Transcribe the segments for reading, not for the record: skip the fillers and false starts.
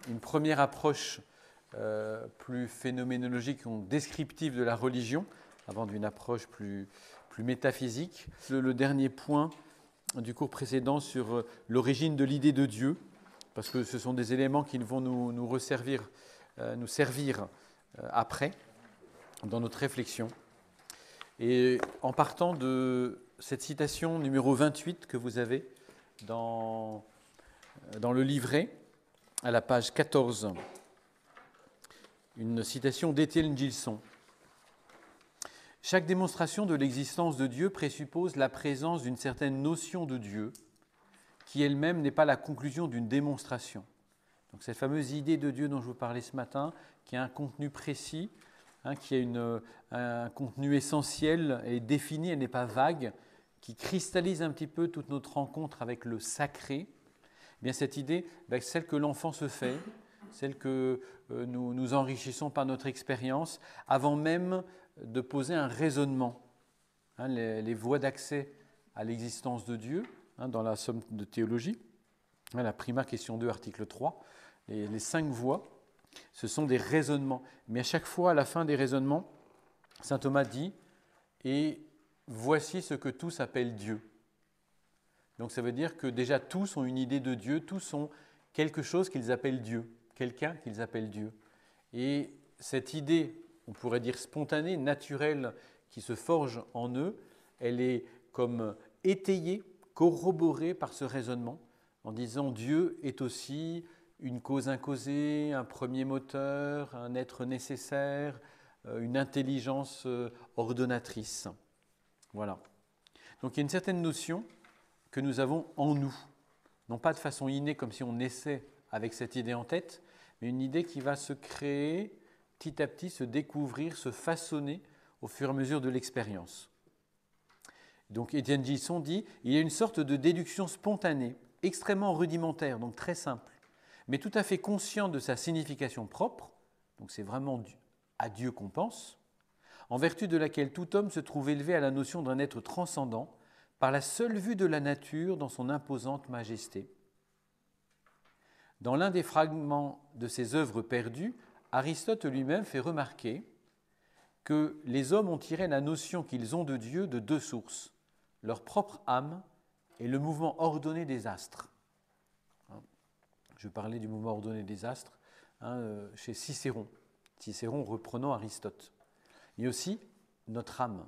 une première approche plus phénoménologique ou descriptive de la religion, avant d'une approche plus métaphysique. Le dernier point du cours précédent sur l'origine de l'idée de Dieu, parce que ce sont des éléments qui vont nous servir après, dans notre réflexion. Et en partant de cette citation numéro 28 que vous avez dans le livret, à la page 14, une citation d'Étienne Gilson. « Chaque démonstration de l'existence de Dieu présuppose la présence d'une certaine notion de Dieu, qui elle-même n'est pas la conclusion d'une démonstration. » Donc cette fameuse idée de Dieu dont je vous parlais ce matin, qui a un contenu précis, qui a un contenu essentiel et défini, elle n'est pas vague, qui cristallise un petit peu toute notre rencontre avec le sacré. Eh bien cette idée, celle que l'enfant se fait, celle que nous enrichissons par notre expérience, avant même de poser un raisonnement. Les voies d'accès à l'existence de Dieu, dans la somme de théologie, la prima question 2, article 3, les 5 voies, ce sont des raisonnements. Mais à chaque fois, à la fin des raisonnements, saint Thomas dit « Et voici ce que tous appellent Dieu ». Donc ça veut dire que déjà tous ont une idée de Dieu, tous ont quelque chose qu'ils appellent Dieu, quelqu'un qu'ils appellent Dieu. Et cette idée, on pourrait dire spontanée, naturelle, qui se forge en eux, elle est comme étayée, corroborée par ce raisonnement, en disant Dieu est aussi une cause incausée, un premier moteur, un être nécessaire, une intelligence ordonnatrice. Voilà. Donc il y a une certaine notion que nous avons en nous, non pas de façon innée comme si on naissait avec cette idée en tête, mais une idée qui va se créer petit à petit, se découvrir, se façonner au fur et à mesure de l'expérience. Donc Étienne Gilson dit « Il y a une sorte de déduction spontanée, extrêmement rudimentaire, donc très simple, mais tout à fait conscient de sa signification propre, donc c'est vraiment à Dieu qu'on pense, en vertu de laquelle tout homme se trouve élevé à la notion d'un être transcendant par la seule vue de la nature dans son imposante majesté. Dans l'un des fragments de ses œuvres perdues, Aristote lui-même fait remarquer que les hommes ont tiré la notion qu'ils ont de Dieu de 2 sources, leur propre âme et le mouvement ordonné des astres. Je parlais du mouvement ordonné des astres chez Cicéron, Cicéron reprenant Aristote. Et aussi notre âme.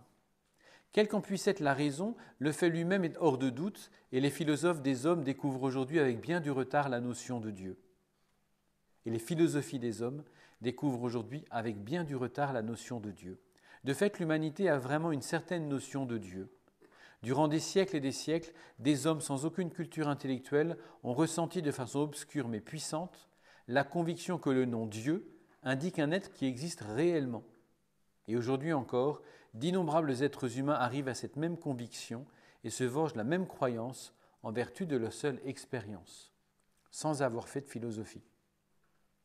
Quelle qu'en puisse être la raison, le fait lui-même est hors de doute et les philosophes des hommes découvrent aujourd'hui avec bien du retard la notion de Dieu. Et les philosophies des hommes découvrent aujourd'hui avec bien du retard la notion de Dieu. De fait, l'humanité a vraiment une certaine notion de Dieu. Durant des siècles et des siècles, des hommes sans aucune culture intellectuelle ont ressenti de façon obscure mais puissante la conviction que le nom Dieu indique un être qui existe réellement. Et aujourd'hui encore, d'innombrables êtres humains arrivent à cette même conviction et se forgent la même croyance en vertu de leur seule expérience, sans avoir fait de philosophie.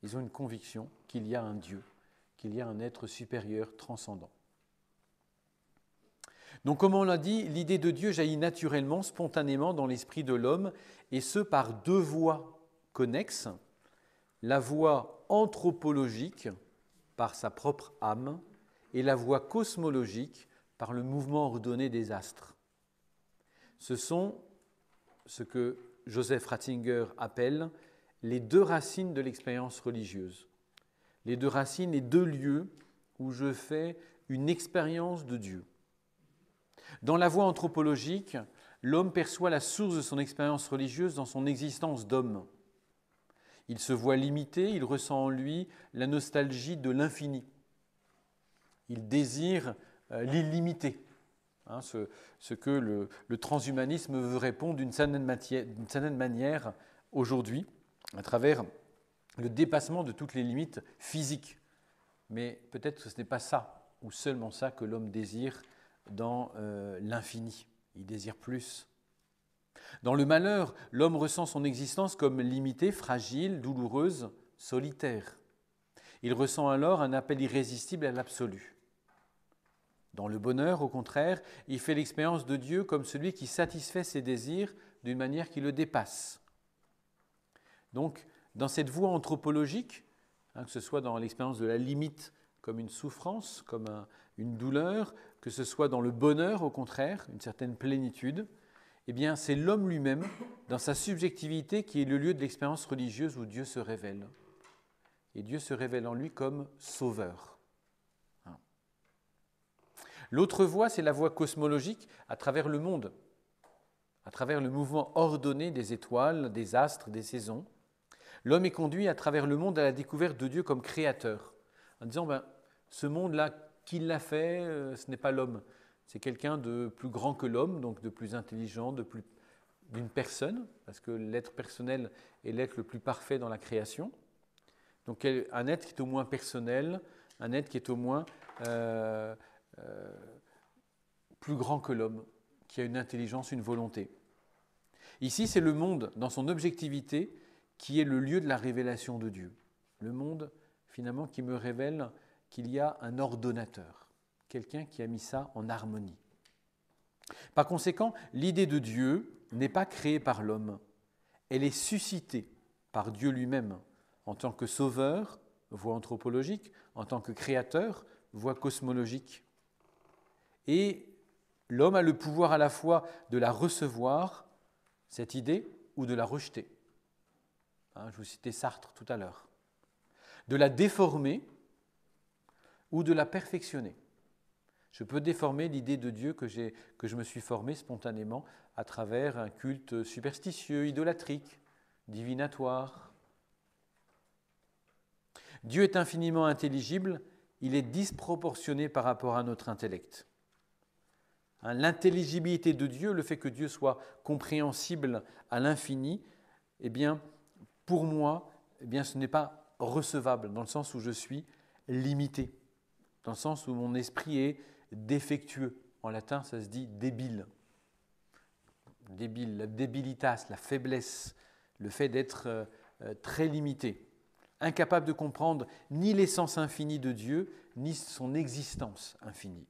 Ils ont une conviction qu'il y a un Dieu, qu'il y a un être supérieur, transcendant. Donc, comme on l'a dit, l'idée de Dieu jaillit naturellement, spontanément dans l'esprit de l'homme, et ce par 2 voies connexes. La voie anthropologique, par sa propre âme, et la voie cosmologique, par le mouvement ordonné des astres. Ce sont ce que Joseph Ratzinger appelle les 2 racines de l'expérience religieuse. Les 2 racines, les 2 lieux où je fais une expérience de Dieu. Dans la voie anthropologique, l'homme perçoit la source de son expérience religieuse dans son existence d'homme. Il se voit limité, il ressent en lui la nostalgie de l'infini. Il désire l'illimité, ce que le transhumanisme veut répondre d'une certaine manière aujourd'hui, à travers le dépassement de toutes les limites physiques. Mais peut-être que ce n'est pas ça, ou seulement ça, que l'homme désire dans l'infini. Il désire plus. Dans le malheur, l'homme ressent son existence comme limitée, fragile, douloureuse, solitaire. Il ressent alors un appel irrésistible à l'absolu. Dans le bonheur, au contraire, il fait l'expérience de Dieu comme celui qui satisfait ses désirs d'une manière qui le dépasse. Donc, dans cette voie anthropologique, que ce soit dans l'expérience de la limite comme une souffrance, comme une douleur, que ce soit dans le bonheur, au contraire, une certaine plénitude, eh bien, c'est l'homme lui-même, dans sa subjectivité, qui est le lieu de l'expérience religieuse où Dieu se révèle. Et Dieu se révèle en lui comme sauveur. L'autre voie, c'est la voie cosmologique à travers le monde, à travers le mouvement ordonné des étoiles, des astres, des saisons. L'homme est conduit à travers le monde à la découverte de Dieu comme créateur, en disant, ce monde-là, qui l'a fait, ce n'est pas l'homme. C'est quelqu'un de plus grand que l'homme, donc de plus intelligent, d'une personne, parce que l'être personnel est l'être le plus parfait dans la création. Donc un être qui est au moins personnel, un être qui est au moins plus grand que l'homme, qui a une intelligence, une volonté. Ici, c'est le monde, dans son objectivité, qui est le lieu de la révélation de Dieu. Le monde, finalement, qui me révèle qu'il y a un ordonnateur, quelqu'un qui a mis ça en harmonie. Par conséquent, l'idée de Dieu n'est pas créée par l'homme, elle est suscitée par Dieu lui-même, en tant que sauveur, voie anthropologique, en tant que créateur, voie cosmologique. Et l'homme a le pouvoir à la fois de la recevoir, cette idée, ou de la rejeter. Je vous citais Sartre tout à l'heure. De la déformer ou de la perfectionner. Je peux déformer l'idée de Dieu que je me suis formé spontanément à travers un culte superstitieux, idolâtrique, divinatoire. Dieu est infiniment intelligible, il est disproportionné par rapport à notre intellect. L'intelligibilité de Dieu, le fait que Dieu soit compréhensible à l'infini, eh bien, pour moi, eh bien, ce n'est pas recevable, dans le sens où je suis limité, dans le sens où mon esprit est défectueux. En latin, ça se dit débile. Débile, la débilitas, la faiblesse, le fait d'être très limité, incapable de comprendre ni l'essence infinie de Dieu, ni son existence infinie.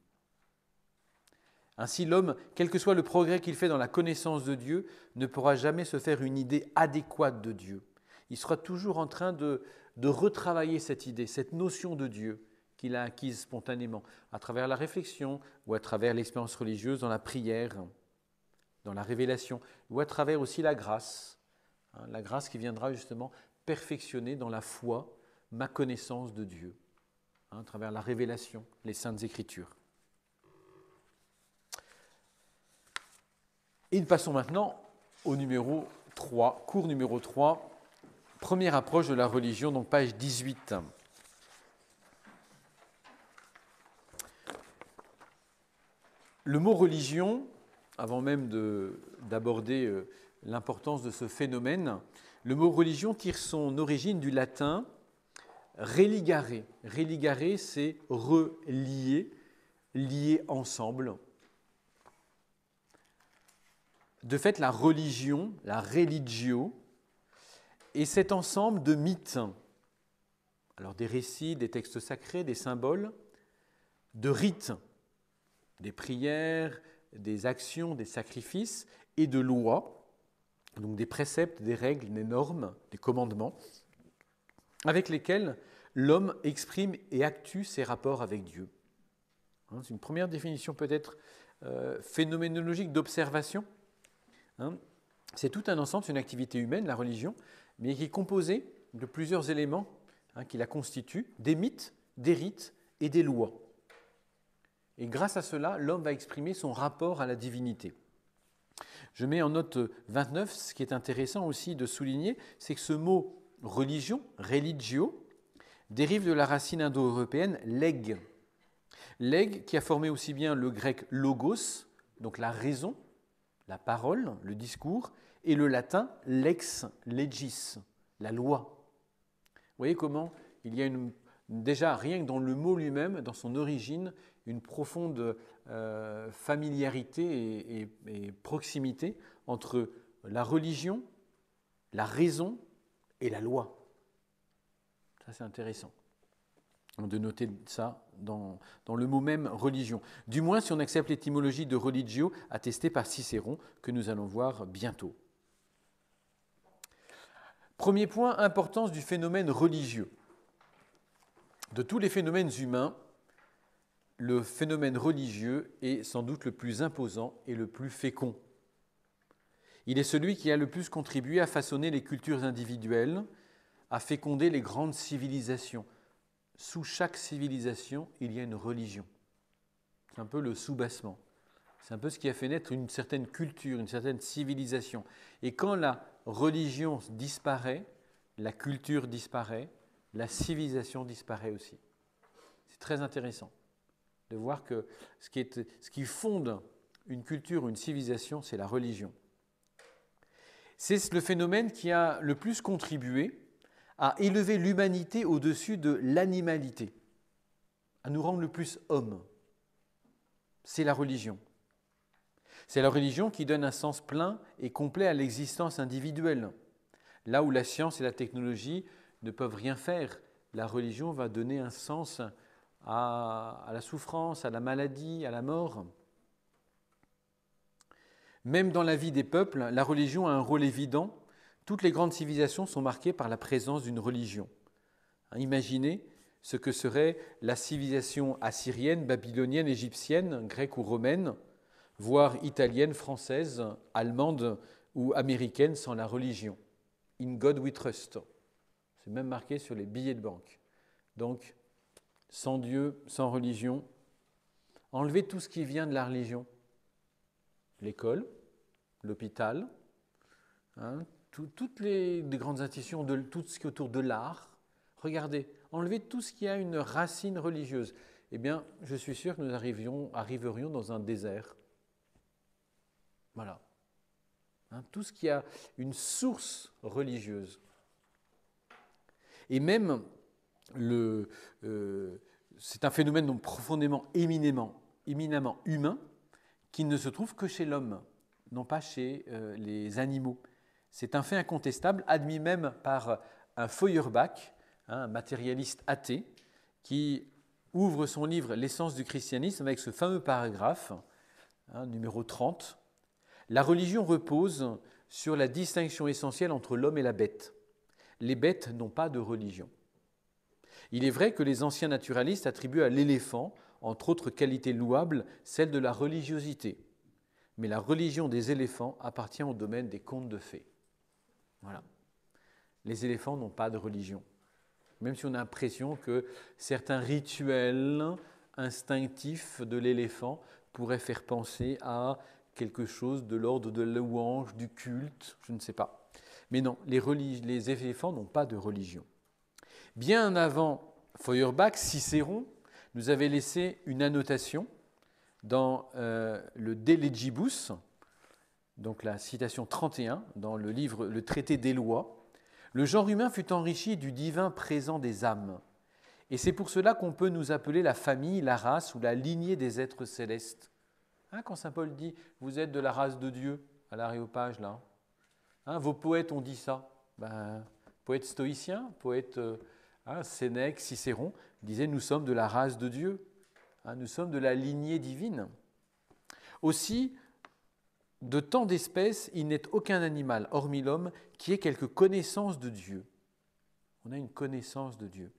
Ainsi, l'homme, quel que soit le progrès qu'il fait dans la connaissance de Dieu, ne pourra jamais se faire une idée adéquate de Dieu. Il sera toujours en train de retravailler cette idée, cette notion de Dieu qu'il a acquise spontanément, à travers la réflexion ou à travers l'expérience religieuse, dans la prière, dans la révélation, ou à travers aussi la grâce qui viendra justement perfectionner dans la foi ma connaissance de Dieu, à travers la révélation, les Saintes Écritures. Et nous passons maintenant au numéro 3, cours numéro 3, première approche de la religion, donc page 18. Le mot religion, avant même d'aborder l'importance de ce phénomène, le mot religion tire son origine du latin religare. Religare, c'est relier, lier ensemble. De fait, la religion, la religio, est cet ensemble de mythes, alors des récits, des textes sacrés, des symboles, de rites, des prières, des actions, des sacrifices et de lois, donc des préceptes, des règles, des normes, des commandements, avec lesquels l'homme exprime et actue ses rapports avec Dieu. C'est une première définition peut-être phénoménologique d'observation. C'est tout un ensemble, c'est une activité humaine, la religion, mais qui est composée de plusieurs éléments qui la constituent, des mythes, des rites et des lois. Et grâce à cela, l'homme va exprimer son rapport à la divinité. Je mets en note 29, ce qui est intéressant aussi de souligner, c'est que ce mot religion, religio, dérive de la racine indo-européenne leg. Leg qui a formé aussi bien le grec logos, donc la raison, la parole, le discours, et le latin lex, legis, la loi. Vous voyez comment il y a déjà, rien que dans le mot lui-même, dans son origine, une profonde familiarité et proximité entre la religion, la raison et la loi. Ça, c'est intéressant de noter ça dans le mot même religion. Du moins, si on accepte l'étymologie de religio, attestée par Cicéron, que nous allons voir bientôt. Premier point, importance du phénomène religieux. De tous les phénomènes humains, le phénomène religieux est sans doute le plus imposant et le plus fécond. Il est celui qui a le plus contribué à façonner les cultures individuelles, à féconder les grandes civilisations. Sous chaque civilisation, il y a une religion. C'est un peu le soubassement. C'est un peu ce qui a fait naître une certaine culture, une certaine civilisation. Et quand la religion disparaît, la culture disparaît, la civilisation disparaît aussi. C'est très intéressant de voir que ce qui fonde une culture, une civilisation, c'est la religion. C'est le phénomène qui a le plus contribué à élever l'humanité au-dessus de l'animalité, à nous rendre le plus hommes. C'est la religion. C'est la religion qui donne un sens plein et complet à l'existence individuelle. Là où la science et la technologie ne peuvent rien faire, la religion va donner un sens à la souffrance, à la maladie, à la mort. Même dans la vie des peuples, la religion a un rôle évident. Toutes les grandes civilisations sont marquées par la présence d'une religion. Imaginez ce que serait la civilisation assyrienne, babylonienne, égyptienne, grecque ou romaine, voire italienne, française, allemande ou américaine sans la religion. In God we trust. C'est même marqué sur les billets de banque. Donc, sans Dieu, sans religion, enlevez tout ce qui vient de la religion. L'école, l'hôpital, toutes les grandes institutions, tout ce qui est autour de l'art. Regardez, enlevez tout ce qui a une racine religieuse. Eh bien, je suis sûr que nous arriverions dans un désert. Voilà. Tout ce qui a une source religieuse. Et même, c'est un phénomène donc profondément, éminemment humain, qui ne se trouve que chez l'homme, non pas chez les animaux. C'est un fait incontestable, admis même par un Feuerbach, un matérialiste athée, qui ouvre son livre « L'essence du christianisme » avec ce fameux paragraphe, numéro 30. La religion repose sur la distinction essentielle entre l'homme et la bête. Les bêtes n'ont pas de religion. Il est vrai que les anciens naturalistes attribuent à l'éléphant, entre autres qualités louables, celle de la religiosité. Mais la religion des éléphants appartient au domaine des contes de fées. Voilà. Les éléphants n'ont pas de religion. Même si on a l'impression que certains rituels instinctifs de l'éléphant pourraient faire penser à quelque chose de l'ordre de la louange, du culte, je ne sais pas. Mais non, les éléphants n'ont pas de religion. Bien avant Feuerbach, Cicéron nous avait laissé une annotation dans le De Legibus, donc la citation 31, dans le livre Le Traité des lois. Le genre humain fut enrichi du divin présent des âmes. Et c'est pour cela qu'on peut nous appeler la famille, la race ou la lignée des êtres célestes. Quand saint Paul dit « vous êtes de la race de Dieu », à l'Aréopage, là. Vos poètes ont dit ça. Poètes stoïciens, poètes Sénèque, Cicéron, disaient « nous sommes de la race de Dieu ». Nous sommes de la lignée divine. Aussi, de tant d'espèces, il n'est aucun animal, hormis l'homme, qui ait quelque connaissance de Dieu. On a une connaissance de Dieu,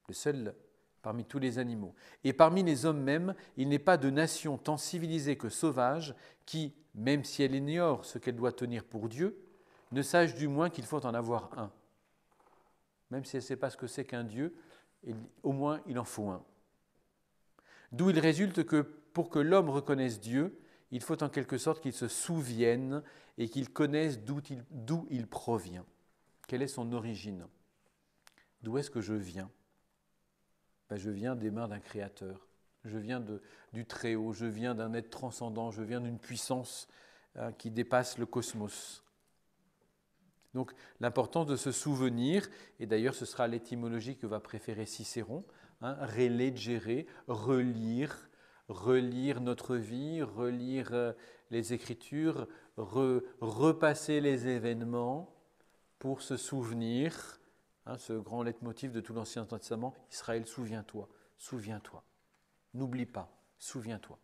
le seul parmi tous les animaux. Et parmi les hommes même, il n'est pas de nation tant civilisée que sauvage qui, même si elle ignore ce qu'elle doit tenir pour Dieu, ne sache du moins qu'il faut en avoir un. Même si elle ne sait pas ce que c'est qu'un Dieu, au moins il en faut un. D'où il résulte que pour que l'homme reconnaisse Dieu, il faut en quelque sorte qu'il se souvienne et qu'il connaisse d'où il provient. Quelle est son origine? D'où est-ce que je viens? Je viens des mains d'un créateur, je viens du Très-Haut, je viens d'un être transcendant, je viens d'une puissance qui dépasse le cosmos. Donc l'importance de se souvenir, et d'ailleurs ce sera l'étymologie que va préférer Cicéron, relegere, relire notre vie, relire les Écritures, repasser les événements pour se souvenir. Ce grand leitmotiv de tout l'Ancien Testament, Israël, souviens-toi, souviens-toi. N'oublie pas, souviens-toi.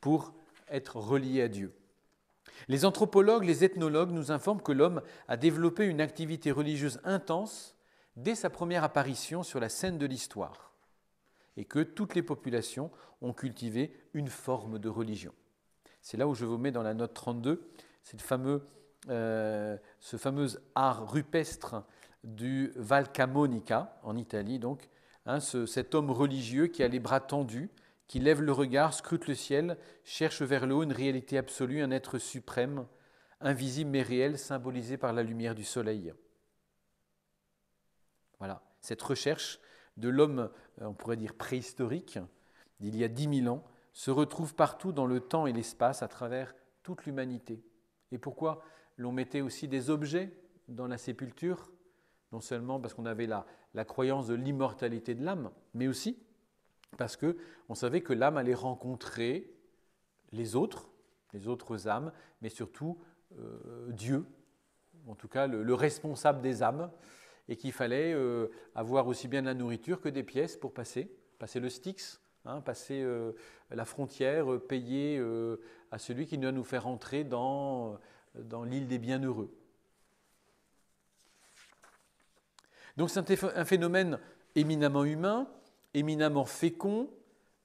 Pour être relié à Dieu. Les anthropologues, les ethnologues nous informent que l'homme a développé une activité religieuse intense dès sa première apparition sur la scène de l'histoire et que toutes les populations ont cultivé une forme de religion. C'est là où je vous mets dans la note 32 ce fameux art rupestre du Val Camonica en Italie, donc, cet homme religieux qui a les bras tendus, qui lève le regard, scrute le ciel, cherche vers le haut une réalité absolue, un être suprême, invisible mais réel, symbolisé par la lumière du soleil. Voilà, cette recherche de l'homme, on pourrait dire préhistorique, d'il y a 10 000 ans, se retrouve partout dans le temps et l'espace à travers toute l'humanité. Et pourquoi l'on mettait aussi des objets dans la sépulture? Non seulement parce qu'on avait la croyance de l'immortalité de l'âme, mais aussi parce qu'on savait que l'âme allait rencontrer les autres âmes, mais surtout Dieu, en tout cas le responsable des âmes, et qu'il fallait avoir aussi bien de la nourriture que des pièces pour passer le Styx, passer la frontière, payer à celui qui doit nous faire entrer dans l'île des bienheureux. Donc c'est un phénomène éminemment humain, éminemment fécond,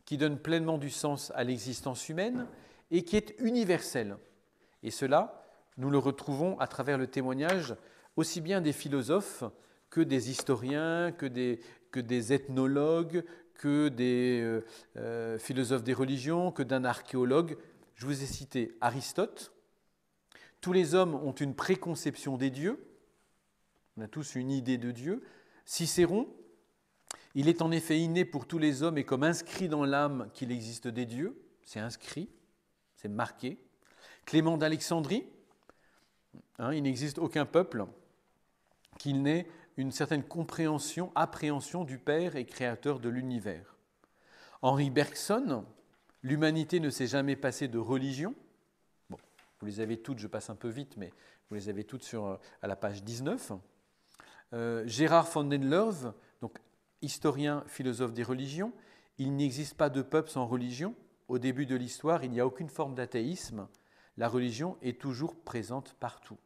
qui donne pleinement du sens à l'existence humaine et qui est universel. Et cela, nous le retrouvons à travers le témoignage aussi bien des philosophes que des historiens, que des ethnologues, que des philosophes des religions, que d'un archéologue. Je vous ai cité Aristote. Tous les hommes ont une préconception des dieux. On a tous une idée de Dieu. Cicéron, il est en effet inné pour tous les hommes et comme inscrit dans l'âme qu'il existe des dieux. C'est inscrit, c'est marqué. Clément d'Alexandrie, il n'existe aucun peuple qu'il n'ait une certaine compréhension, appréhension du Père et créateur de l'univers. Henri Bergson, l'humanité ne s'est jamais passée de religion. Bon, vous les avez toutes, je passe un peu vite, mais vous les avez toutes à la page 19. Gérard von den Leuve, donc historien, philosophe des religions, il n'existe pas de peuple sans religion. Au début de l'histoire, il n'y a aucune forme d'athéisme. La religion est toujours présente partout.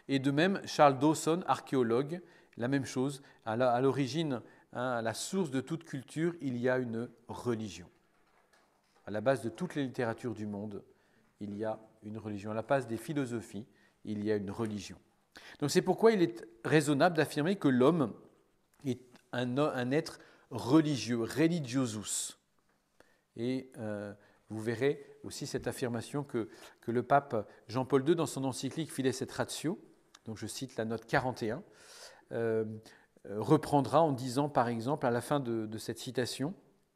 Et de même, Charles Dawson, archéologue, la même chose. À l'origine, à la source de toute culture, il y a une religion. À la base de toutes les littératures du monde, il y a une religion. À la base des philosophies, il y a une religion. Donc c'est pourquoi il est raisonnable d'affirmer que l'homme est un être religieux, religiosus. Et vous verrez aussi cette affirmation que le pape Jean-Paul II, dans son encyclique Fides et Ratio, donc je cite la note 41, reprendra en disant par exemple à la fin de cette citation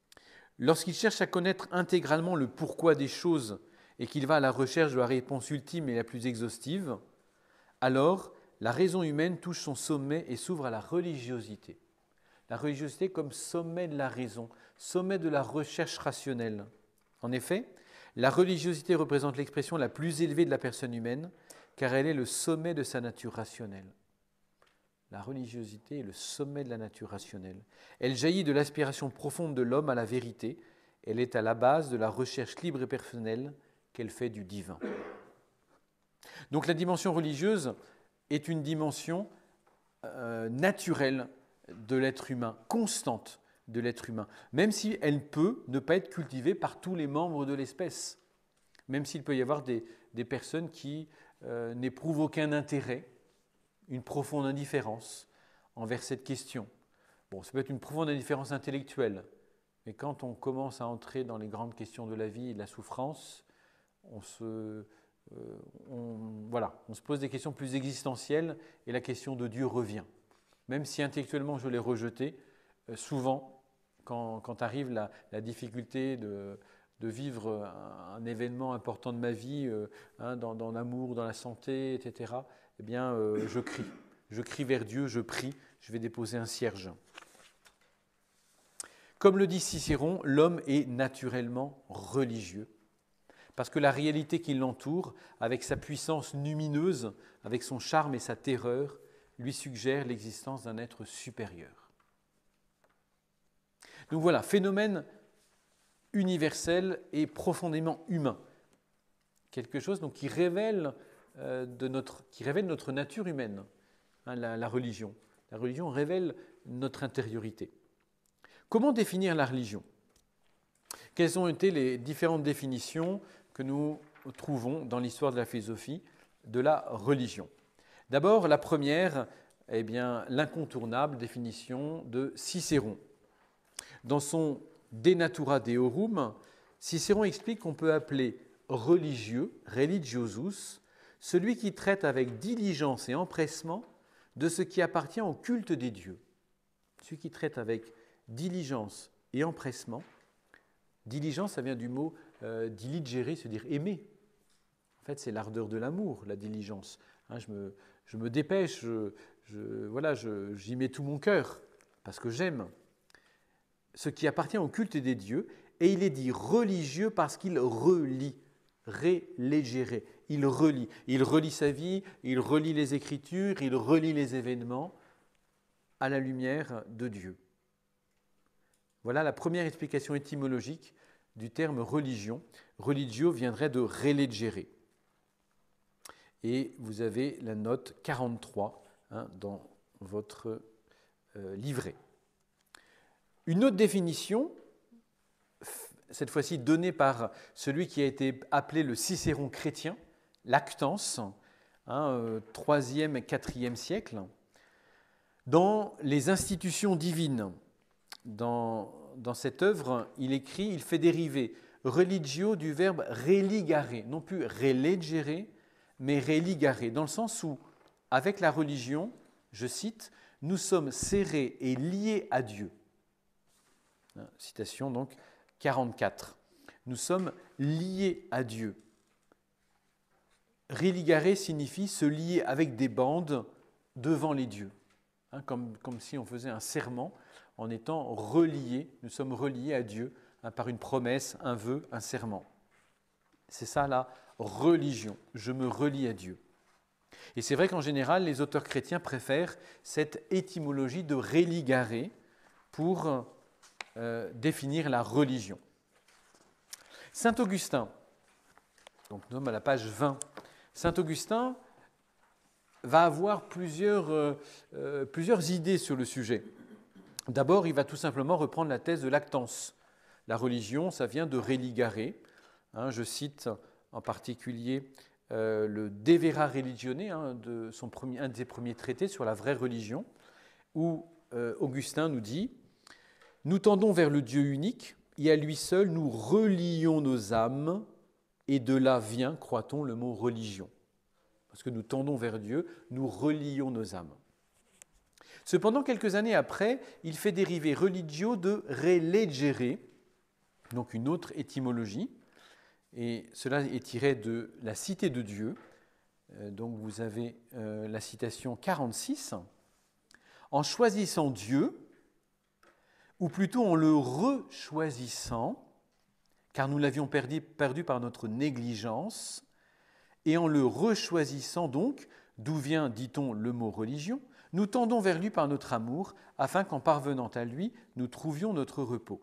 « Lorsqu'il cherche à connaître intégralement le pourquoi des choses et qu'il va à la recherche de la réponse ultime et la plus exhaustive, alors la raison humaine touche son sommet et s'ouvre à la religiosité. La religiosité comme sommet de la raison, sommet de la recherche rationnelle. En effet, la religiosité représente l'expression la plus élevée de la personne humaine, car elle est le sommet de sa nature rationnelle. La religiosité est le sommet de la nature rationnelle. Elle jaillit de l'aspiration profonde de l'homme à la vérité. Elle est à la base de la recherche libre et personnelle qu'elle fait du divin. Donc la dimension religieuse est une dimension naturelle de l'être humain, constante de l'être humain, même si elle peut ne pas être cultivée par tous les membres de l'espèce, même s'il peut y avoir des personnes qui n'éprouvent aucun intérêt, une profonde indifférence envers cette question. Bon, ça peut être une profonde indifférence intellectuelle, mais quand on commence à entrer dans les grandes questions de la vie et de la souffrance, on se pose des questions plus existentielles et la question de Dieu revient. Même si intellectuellement je l'ai rejeté, souvent, quand arrive la difficulté de vivre un événement important de ma vie, dans l'amour, dans la santé, etc., eh bien, je crie. Je crie vers Dieu, je prie, je vais déposer un cierge. Comme le dit Cicéron, l'homme est naturellement religieux, parce que la réalité qui l'entoure, avec sa puissance lumineuse, avec son charme et sa terreur, lui suggère l'existence d'un être supérieur. Donc voilà, phénomène universel et profondément humain, quelque chose donc, qui révèle notre nature humaine, hein, la religion. La religion révèle notre intériorité. Comment définir la religion? Quelles ont été les différentes définitions que nous trouvons dans l'histoire de la philosophie de la religion? D'abord, la première, eh bien, l'incontournable définition de Cicéron. Dans son De Natura Deorum, Cicéron explique qu'on peut appeler religieux, religiosus, celui qui traite avec diligence et empressement de ce qui appartient au culte des dieux. Celui qui traite avec diligence et empressement. Diligence, ça vient du mot diligere, c'est-à-dire aimer. En fait, c'est l'ardeur de l'amour, la diligence. Hein, je me dépêche, j'y mets tout mon cœur, parce que j'aime. Ce qui appartient au culte des dieux, et il est dit religieux parce qu'il relie, relegere, il relie sa vie, il relie les Écritures, il relie les événements à la lumière de Dieu. Voilà la première explication étymologique du terme religion. Religio viendrait de relegere. Et vous avez la note 43 dans votre livret. Une autre définition, cette fois-ci donnée par celui qui a été appelé le Cicéron chrétien, Lactance, 3e et 4e siècle, dans les institutions divines. Dans cette œuvre, il fait dériver religio du verbe religare, non plus relegere, mais religare, dans le sens où, avec la religion, je cite, nous sommes serrés et liés à Dieu. Citation donc 44. Nous sommes liés à Dieu. Religare signifie se lier avec des bandes devant les dieux, comme si on faisait un serment en étant reliés. Nous sommes reliés à Dieu par une promesse, un vœu, un serment. C'est ça la religion. Je me relie à Dieu. Et c'est vrai qu'en général, les auteurs chrétiens préfèrent cette étymologie de religare pour définir la religion. Saint Augustin, donc nous sommes à la page 20, Saint Augustin va avoir plusieurs idées sur le sujet. D'abord, il va tout simplement reprendre la thèse de Lactance. La religion, ça vient de religare. Je cite en particulier le De Vera Religione, un de ses premiers traités sur la vraie religion, où Augustin nous dit « Nous tendons vers le Dieu unique, et à lui seul nous relions nos âmes, et de là vient, croit-on, le mot religion. » Parce que nous tendons vers Dieu, nous relions nos âmes. Cependant, quelques années après, il fait dériver religio de relegere, donc une autre étymologie, et cela est tiré de la Cité de Dieu. Donc vous avez la citation 46. En choisissant Dieu, ou plutôt en le rechoisissant, car nous l'avions perdu par notre négligence, et en le rechoisissant donc, d'où vient, dit-on, le mot religion, nous tendons vers lui par notre amour, afin qu'en parvenant à lui, nous trouvions notre repos.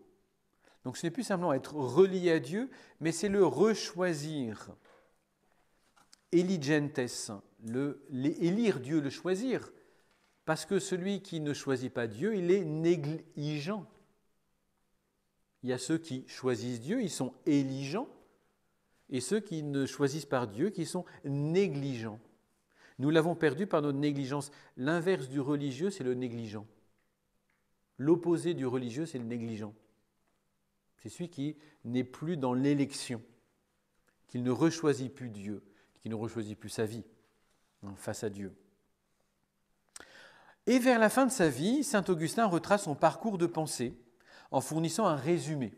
Donc ce n'est plus simplement être relié à Dieu, mais c'est le rechoisir. Eligentes, élire Dieu, le choisir, parce que celui qui ne choisit pas Dieu, il est négligent. Il y a ceux qui choisissent Dieu, ils sont éligeants, et ceux qui ne choisissent pas Dieu, qui sont négligents. Nous l'avons perdu par notre négligence. L'inverse du religieux, c'est le négligent. L'opposé du religieux, c'est le négligent. C'est celui qui n'est plus dans l'élection, qui ne rechoisit plus Dieu, qui ne rechoisit plus sa vie face à Dieu. Et vers la fin de sa vie, saint Augustin retrace son parcours de pensée en fournissant un résumé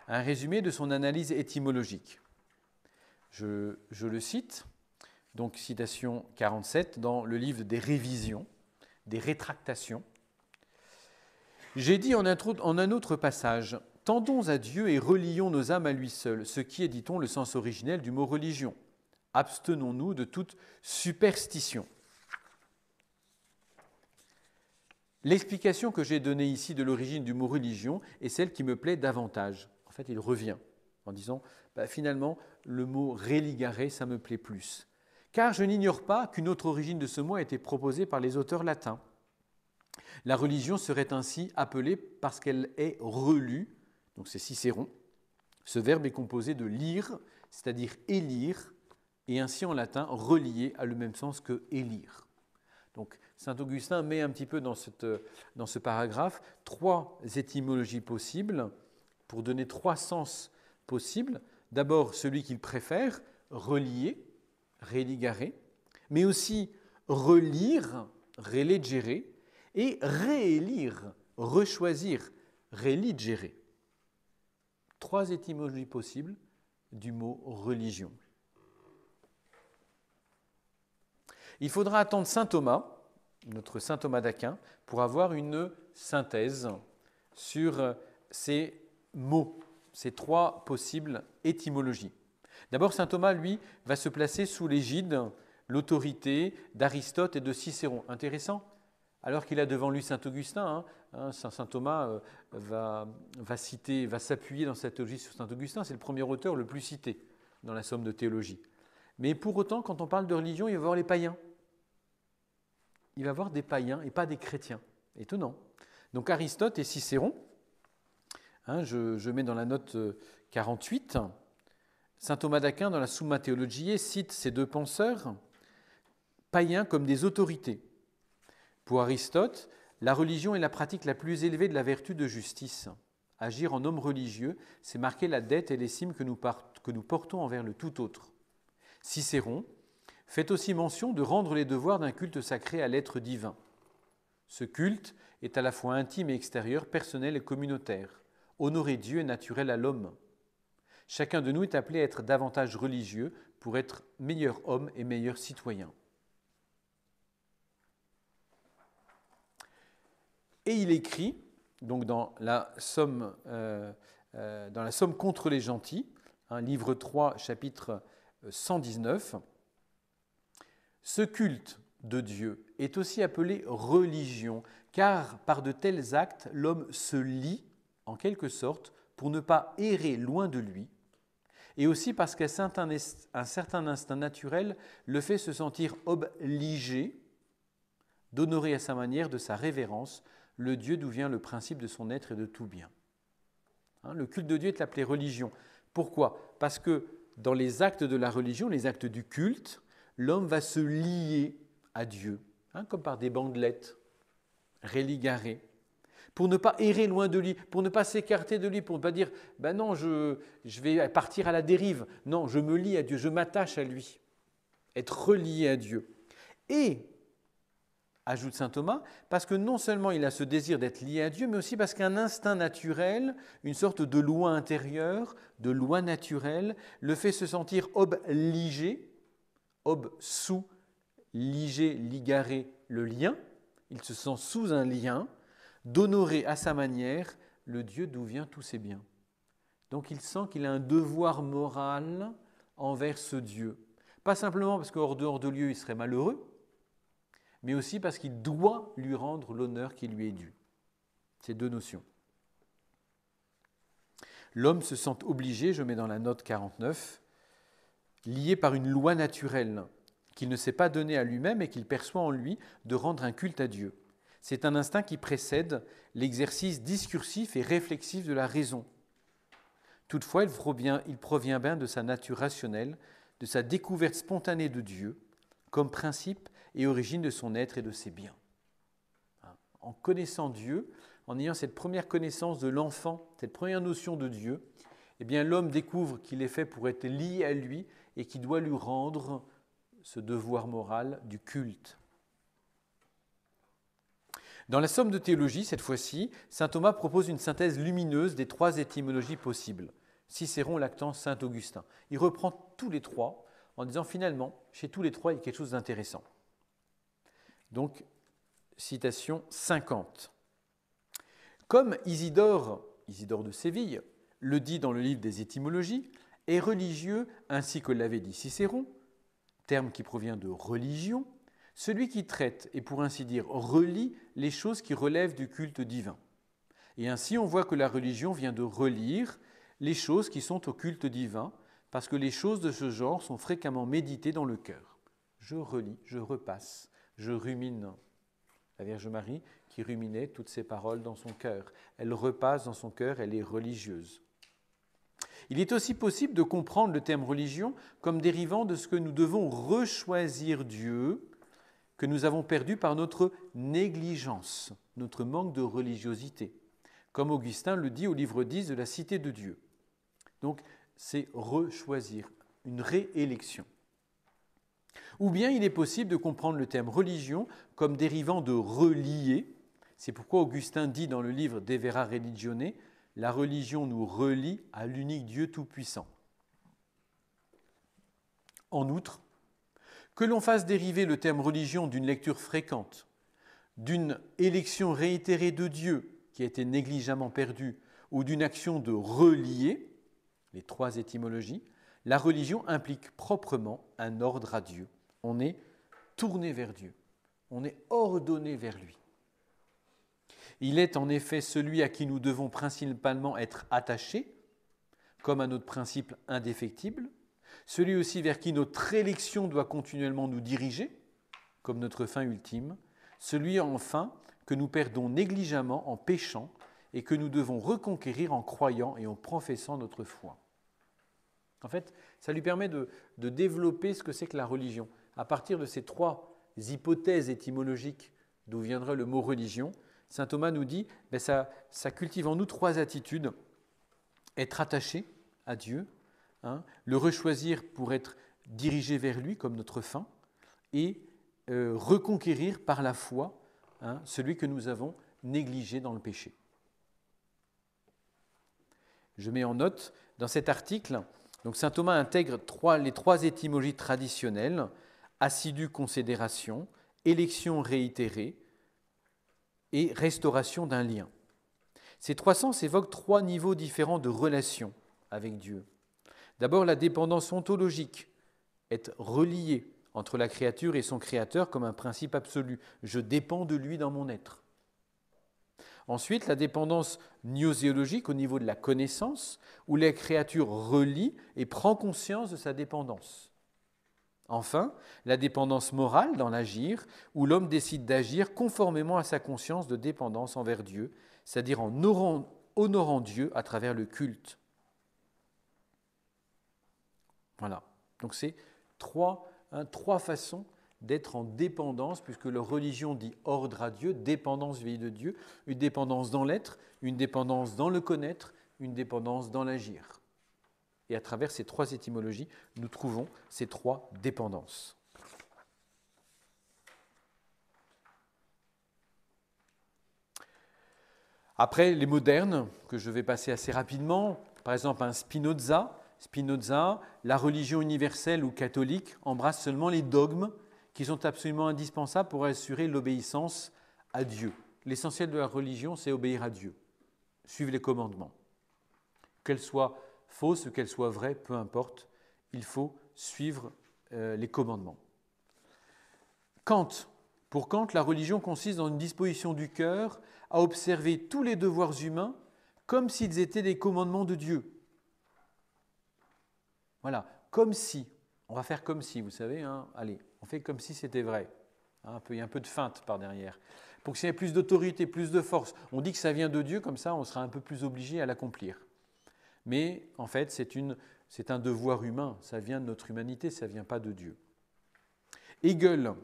de son analyse étymologique. Je le cite, donc citation 47, dans le livre des révisions, des rétractations. J'ai dit en un autre passage, « Tendons à Dieu et relions nos âmes à lui seul », ce qui est, dit-on, le sens originel du mot religion. Abstenons-nous de toute superstition. L'explication que j'ai donnée ici de l'origine du mot religion est celle qui me plaît davantage. En fait, il revient. en disant finalement, le mot religare, ça me plaît plus. Car je n'ignore pas qu'une autre origine de ce mot a été proposée par les auteurs latins. La religion serait ainsi appelée parce qu'elle est relue, donc c'est Cicéron. Ce verbe est composé de lire, c'est-à-dire élire, et ainsi en latin, relié a le même sens que élire. Donc saint Augustin met un petit peu dans ce paragraphe 3 étymologies possibles pour donner 3 sens possibles. D'abord celui qu'il préfère, relier, religare, mais aussi relire, relegere, et réélire, rechoisir, religere. 3 étymologies possibles du mot religion. Il faudra attendre saint Thomas, notre saint Thomas d'Aquin, pour avoir une synthèse sur ces mots, ces 3 possibles étymologies. D'abord, saint Thomas, lui, va se placer sous l'égide, l'autorité d'Aristote et de Cicéron. Intéressant, alors qu'il a devant lui saint Augustin. Saint Thomas va s'appuyer dans sa théologie sur saint Augustin. C'est le premier auteur le plus cité dans la somme de théologie. Mais pour autant, quand on parle de religion, il va y avoir les païens. Il va y avoir des païens et pas des chrétiens. Étonnant. Donc Aristote et Cicéron, je mets dans la note 48, saint Thomas d'Aquin, dans la Summa Theologiae, cite ces 2 penseurs païens comme des autorités. Pour Aristote, la religion est la pratique la plus élevée de la vertu de justice. Agir en homme religieux, c'est marquer la dette et l'estime que nous portons envers le tout autre. Cicéron fait aussi mention de rendre les devoirs d'un culte sacré à l'être divin. Ce culte est à la fois intime et extérieur, personnel et communautaire. Honorer Dieu est naturel à l'homme. Chacun de nous est appelé à être davantage religieux pour être meilleur homme et meilleur citoyen. Et il écrit, donc dans la somme contre les gentils, livre 3, chapitre 119, ce culte de Dieu est aussi appelé religion, car par de tels actes, l'homme se lie, en quelque sorte, pour ne pas errer loin de lui, et aussi parce qu'un certain instinct naturel le fait se sentir obligé d'honorer à sa manière, de sa révérence, le Dieu d'où vient le principe de son être et de tout bien. Le culte de Dieu est appelé religion. Pourquoi ? Parce que dans les actes de la religion, les actes du culte, l'homme va se lier à Dieu, comme par des bandelettes, religare, pour ne pas errer loin de lui, pour ne pas s'écarter de lui, pour ne pas dire « non, je vais partir à la dérive ». Non, je me lie à Dieu, je m'attache à lui, être relié à Dieu. Et ajoute saint Thomas, parce que non seulement il a ce désir d'être lié à Dieu, mais aussi parce qu'un instinct naturel, une sorte de loi intérieure, de loi naturelle, le fait se sentir obligé, sous, liger, ligare, le lien, il se sent sous un lien, d'honorer à sa manière le Dieu d'où vient tous ses biens. Donc il sent qu'il a un devoir moral envers ce Dieu. Pas simplement parce qu'en dehors de lui, il serait malheureux, mais aussi parce qu'il doit lui rendre l'honneur qui lui est dû. Ces 2 notions. L'homme se sent obligé, je mets dans la note 49, lié par une loi naturelle qu'il ne s'est pas donnée à lui-même et qu'il perçoit en lui de rendre un culte à Dieu. C'est un instinct qui précède l'exercice discursif et réflexif de la raison. Toutefois, il provient bien de sa nature rationnelle, de sa découverte spontanée de Dieu, comme principe et origine de son être et de ses biens. En connaissant Dieu, en ayant cette première connaissance de l'enfant, cette première notion de Dieu, eh bien l'homme découvre qu'il est fait pour être lié à lui et qu'il doit lui rendre ce devoir moral du culte. Dans la somme de théologie, cette fois-ci, saint Thomas propose une synthèse lumineuse des 3 étymologies possibles. Cicéron, Lactance, saint Augustin. Il reprend tous les 3 en disant finalement, chez tous les 3, il y a quelque chose d'intéressant. Donc, citation 50. Comme Isidore de Séville, le dit dans le livre des étymologies, est religieux ainsi que l'avait dit Cicéron, terme qui provient de religion, celui qui traite et pour ainsi dire relie les choses qui relèvent du culte divin. Et ainsi on voit que la religion vient de relire les choses qui sont au culte divin, parce que les choses de ce genre sont fréquemment méditées dans le cœur. Je relis, je repasse, je rumine. La Vierge Marie qui ruminait toutes ces paroles dans son cœur. Elle repasse dans son cœur, elle est religieuse. Il est aussi possible de comprendre le terme religion comme dérivant de ce que nous devons rechoisir Dieu, que nous avons perdu par notre négligence, notre manque de religiosité, comme Augustin le dit au livre 10 de la Cité de Dieu. Donc, c'est rechoisir, une réélection. Ou bien il est possible de comprendre le terme religion comme dérivant de relier. C'est pourquoi Augustin dit dans le livre De Vera Religione, la religion nous relie à l'unique Dieu Tout-Puissant. En outre, que l'on fasse dériver le terme religion d'une lecture fréquente, d'une élection réitérée de Dieu qui a été négligemment perdue, ou d'une action de relier, les trois étymologies, la religion implique proprement un ordre à Dieu. On est tourné vers Dieu, on est ordonné vers lui. Il est en effet celui à qui nous devons principalement être attachés, comme à notre principe indéfectible, celui aussi vers qui notre élection doit continuellement nous diriger, comme notre fin ultime, celui enfin que nous perdons négligemment en péchant et que nous devons reconquérir en croyant et en professant notre foi. En fait, ça lui permet de développer ce que c'est que la religion. À partir de ces trois hypothèses étymologiques d'où viendrait le mot religion, saint Thomas nous dit ça cultive en nous trois attitudes. Être attaché à Dieu, le rechoisir pour être dirigé vers lui comme notre fin, et reconquérir par la foi celui que nous avons négligé dans le péché. Je mets en note dans cet article, donc saint Thomas intègre les trois étymologies traditionnelles, assidue considération, élection réitérée et restauration d'un lien. Ces trois sens évoquent trois niveaux différents de relation avec Dieu. D'abord, la dépendance ontologique, être relié entre la créature et son créateur comme un principe absolu. Je dépends de lui dans mon être. Ensuite, la dépendance gnoséologique au niveau de la connaissance, où la créature relie et prend conscience de sa dépendance. Enfin, la dépendance morale dans l'agir, où l'homme décide d'agir conformément à sa conscience de dépendance envers Dieu, c'est-à-dire en honorant Dieu à travers le culte. Voilà, donc c'est trois façons d'être en dépendance, puisque la religion dit ordre à Dieu, dépendance vis-à-vis de Dieu, une dépendance dans l'être, une dépendance dans le connaître, une dépendance dans l'agir. Et à travers ces trois étymologies, nous trouvons ces trois dépendances. Après, les modernes, que je vais passer assez rapidement, par exemple un Spinoza, la religion universelle ou catholique embrasse seulement les dogmes qui sont absolument indispensables pour assurer l'obéissance à Dieu. L'essentiel de la religion, c'est obéir à Dieu, suivre les commandements. Qu'elles soient fausses ou qu'elles soient vraies, peu importe, il faut suivre les commandements. Pour Kant, la religion consiste dans une disposition du cœur à observer tous les devoirs humains comme s'ils étaient des commandements de Dieu. Voilà, comme si, on va faire comme si, vous savez, allez, on fait comme si c'était vrai. Il y a un peu de feinte par derrière. Pour qu'il y ait plus d'autorité, plus de force, on dit que ça vient de Dieu, comme ça on sera un peu plus obligé à l'accomplir. Mais en fait, c'est un devoir humain, ça vient de notre humanité, ça ne vient pas de Dieu. Hegel,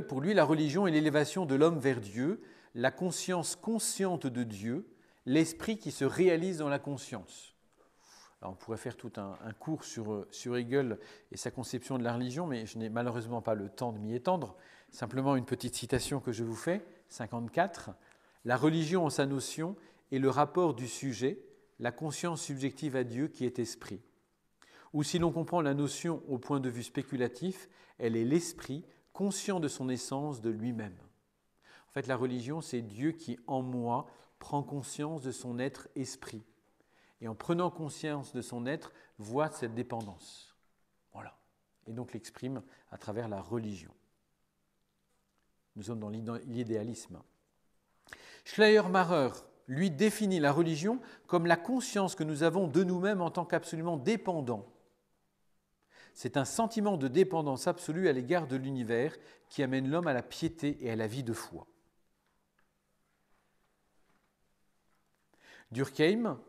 pour lui, la religion est l'élévation de l'homme vers Dieu, la conscience consciente de Dieu, l'esprit qui se réalise dans la conscience. Alors on pourrait faire tout un cours sur Hegel et sa conception de la religion, mais je n'ai malheureusement pas le temps de m'y étendre. Simplement une petite citation que je vous fais, 54. « La religion en sa notion est le rapport du sujet, la conscience subjective à Dieu qui est esprit. Ou si l'on comprend la notion au point de vue spéculatif, elle est l'esprit conscient de son essence, de lui-même. » En fait, la religion, c'est Dieu qui, en moi, prend conscience de son être esprit. Et en prenant conscience de son être, voit cette dépendance. Voilà. Et donc l'exprime à travers la religion. Nous sommes dans l'idéalisme. Schleiermacher, lui, définit la religion comme la conscience que nous avons de nous-mêmes en tant qu'absolument dépendants. C'est un sentiment de dépendance absolue à l'égard de l'univers qui amène l'homme à la piété et à la vie de foi. Durkheim,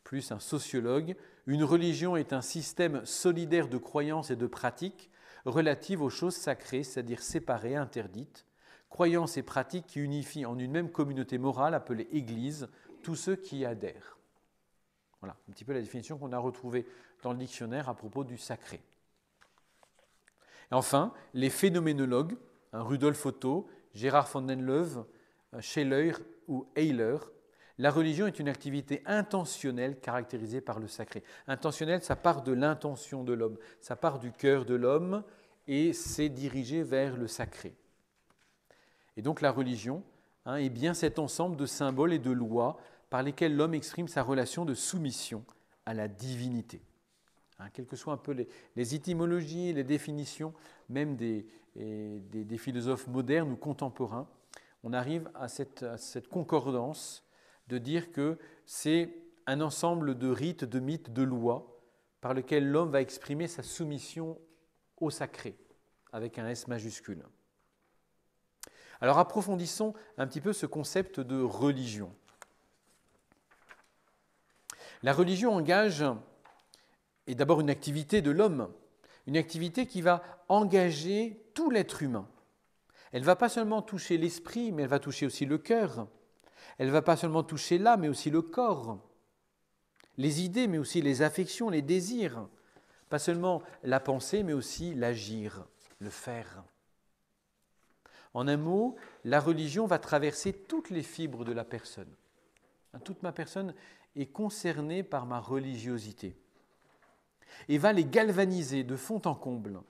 plus un sociologue, une religion est un système solidaire de croyances et de pratiques relatives aux choses sacrées, c'est-à-dire séparées, interdites, croyances et pratiques qui unifient en une même communauté morale appelée Église tous ceux qui y adhèrent. Voilà un petit peu la définition qu'on a retrouvée dans le dictionnaire à propos du sacré. Et enfin, les phénoménologues, Rudolf Otto, Gérard von Denleuve, Scheler ou Eiler, la religion est une activité intentionnelle caractérisée par le sacré. Intentionnelle, ça part de l'intention de l'homme, ça part du cœur de l'homme et c'est dirigé vers le sacré. Et donc la religion est bien cet ensemble de symboles et de lois par lesquels l'homme exprime sa relation de soumission à la divinité. Quelles que soient un peu les étymologies, les définitions, même des philosophes modernes ou contemporains, on arrive à cette concordance de dire que c'est un ensemble de rites, de mythes, de lois par lesquels l'homme va exprimer sa soumission au sacré, avec un S majuscule. Alors approfondissons un petit peu ce concept de religion. La religion engage est d'abord une activité de l'homme, une activité qui va engager tout l'être humain. Elle ne va pas seulement toucher l'esprit, mais elle va toucher aussi le cœur. Elle ne va pas seulement toucher l'âme, mais aussi le corps. Les idées, mais aussi les affections, les désirs. Pas seulement la pensée, mais aussi l'agir, le faire. En un mot, la religion va traverser toutes les fibres de la personne. Toute ma personne est concernée par ma religiosité et va les galvaniser de fond en comble.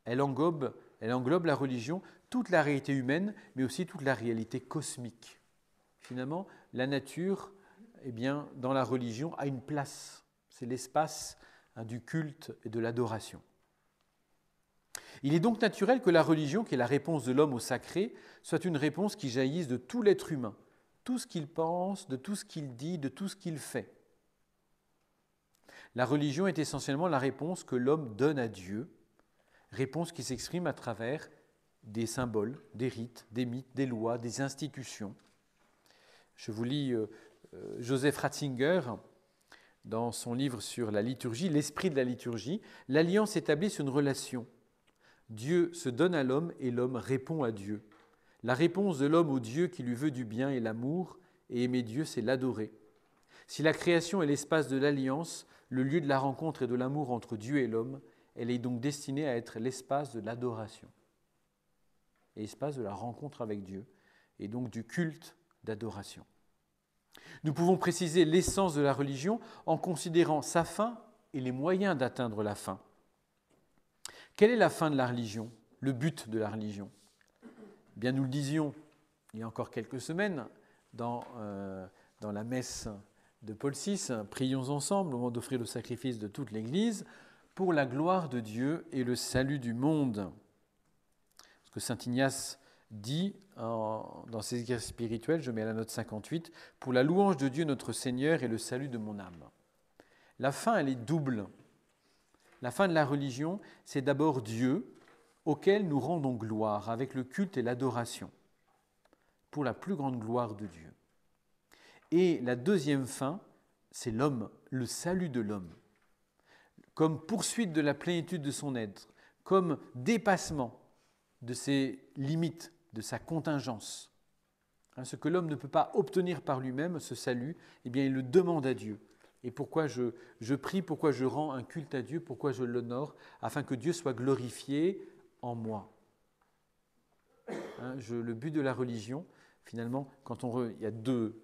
Elle englobe la religion, toute la réalité humaine, mais aussi toute la réalité cosmique. Finalement, la nature, dans la religion, a une place. C'est l'espace du culte et de l'adoration. Il est donc naturel que la religion, qui est la réponse de l'homme au sacré, soit une réponse qui jaillisse de tout l'être humain, tout ce qu'il pense, de tout ce qu'il dit, de tout ce qu'il fait. La religion est essentiellement la réponse que l'homme donne à Dieu, réponse qui s'exprime à travers des symboles, des rites, des mythes, des lois, des institutions. Je vous lis Joseph Ratzinger dans son livre sur la liturgie, l'esprit de la liturgie. L'alliance établie sur une relation. Dieu se donne à l'homme et l'homme répond à Dieu. La réponse de l'homme au Dieu qui lui veut du bien est l'amour, et aimer Dieu, c'est l'adorer. Si la création est l'espace de l'alliance, le lieu de la rencontre et de l'amour entre Dieu et l'homme, elle est donc destinée à être l'espace de l'adoration, l'espace de la rencontre avec Dieu, et donc du culte d'adoration. Nous pouvons préciser l'essence de la religion en considérant sa fin et les moyens d'atteindre la fin. Quelle est la fin de la religion, le but de la religion ? Bien, nous le disions il y a encore quelques semaines dans la messe de Paul VI, prions ensemble au moment d'offrir le sacrifice de toute l'Église pour la gloire de Dieu et le salut du monde. Ce que saint Ignace dit dans ses exercices spirituels, je mets à la note 58, pour la louange de Dieu notre Seigneur et le salut de mon âme. La fin, elle est double. La fin de la religion, c'est d'abord Dieu, auquel nous rendons gloire avec le culte et l'adoration, pour la plus grande gloire de Dieu. Et la deuxième fin, c'est l'homme, le salut de l'homme, comme poursuite de la plénitude de son être, comme dépassement de ses limites, de sa contingence. Ce que l'homme ne peut pas obtenir par lui-même, ce salut, il le demande à Dieu. Et pourquoi je prie, pourquoi je rends un culte à Dieu, pourquoi je l'honore, afin que Dieu soit glorifié en moi. Le but de la religion, finalement, il y a deux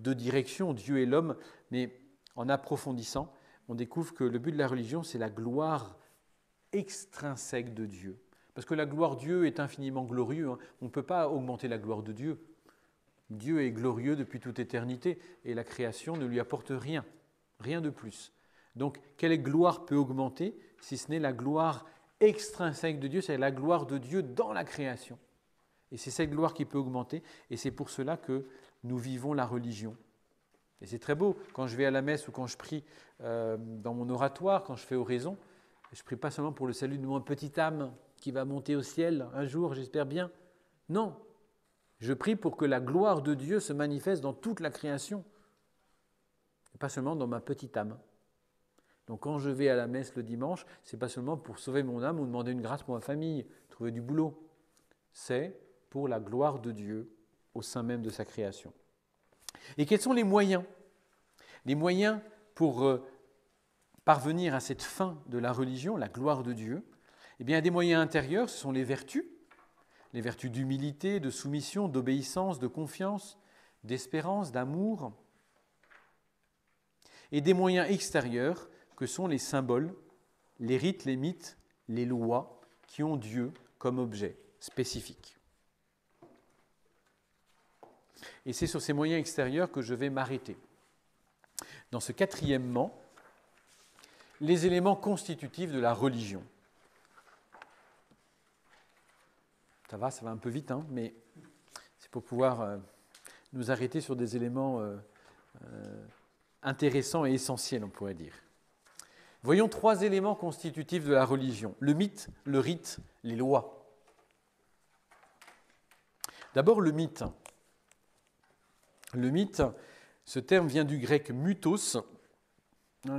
directions, Dieu et l'homme, mais en approfondissant, on découvre que le but de la religion, c'est la gloire extrinsèque de Dieu. Parce que la gloire de Dieu est infiniment glorieux. On ne peut pas augmenter la gloire de Dieu. Dieu est glorieux depuis toute éternité et la création ne lui apporte rien, rien de plus. Donc, quelle gloire peut augmenter si ce n'est la gloire extrinsèque de Dieu, c'est la gloire de Dieu dans la création. Et c'est cette gloire qui peut augmenter, et c'est pour cela que nous vivons la religion. Et c'est très beau, quand je vais à la messe ou quand je prie dans mon oratoire, quand je fais oraison, je ne prie pas seulement pour le salut de mon petite âme qui va monter au ciel un jour, j'espère bien. Non, je prie pour que la gloire de Dieu se manifeste dans toute la création, et pas seulement dans ma petite âme. Donc quand je vais à la messe le dimanche, ce n'est pas seulement pour sauver mon âme ou demander une grâce pour ma famille, trouver du boulot. C'est pour la gloire de Dieu au sein même de sa création. Et quels sont les moyens? Les moyens pour parvenir à cette fin de la religion, la gloire de Dieu. Eh bien, des moyens intérieurs, ce sont les vertus d'humilité, de soumission, d'obéissance, de confiance, d'espérance, d'amour. Et des moyens extérieurs, que sont les symboles, les rites, les mythes, les lois, qui ont Dieu comme objet spécifique. Et c'est sur ces moyens extérieurs que je vais m'arrêter. Dans ce quatrièmement, les éléments constitutifs de la religion. Ça va un peu vite, hein, mais c'est pour pouvoir nous arrêter sur des éléments intéressants et essentiels, on pourrait dire. Voyons 3 éléments constitutifs de la religion. Le mythe, le rite, les lois. D'abord, le mythe. Le mythe, ce terme vient du grec mutos,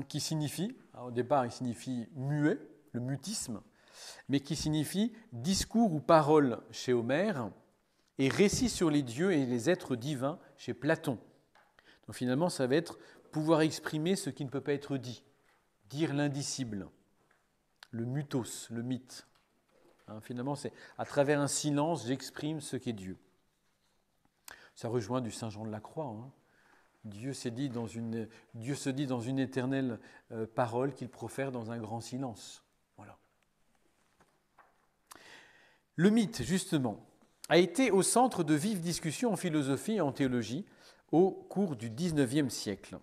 qui signifie, au départ il signifie muet, le mutisme, mais qui signifie discours ou parole chez Homère et récit sur les dieux et les êtres divins chez Platon. Donc finalement, ça va être pouvoir exprimer ce qui ne peut pas être dit, dire l'indicible, le mythos, le mythe. Finalement, c'est à travers un silence, j'exprime ce qu'est Dieu. Ça rejoint du Saint Jean de la Croix. Dieu se dit dans une éternelle parole qu'il profère dans un grand silence. Voilà. Le mythe, justement, a été au centre de vives discussions en philosophie et en théologie au cours du XIXe siècle.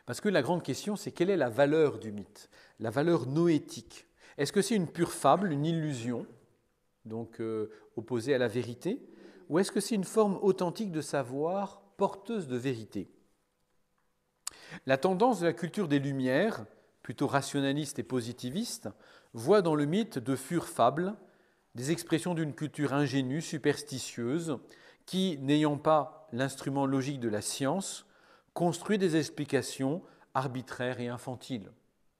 Parce que la grande question, c'est quelle est la valeur du mythe, la valeur noétique. Est-ce que c'est une pure fable, une illusion, donc opposée à la vérité, ou est-ce que c'est une forme authentique de savoir porteuse de vérité? La tendance de la culture des Lumières, plutôt rationaliste et positiviste, voit dans le mythe de pures fables, des expressions d'une culture ingénue, superstitieuse, qui, n'ayant pas l'instrument logique de la science, construit des explications arbitraires et infantiles.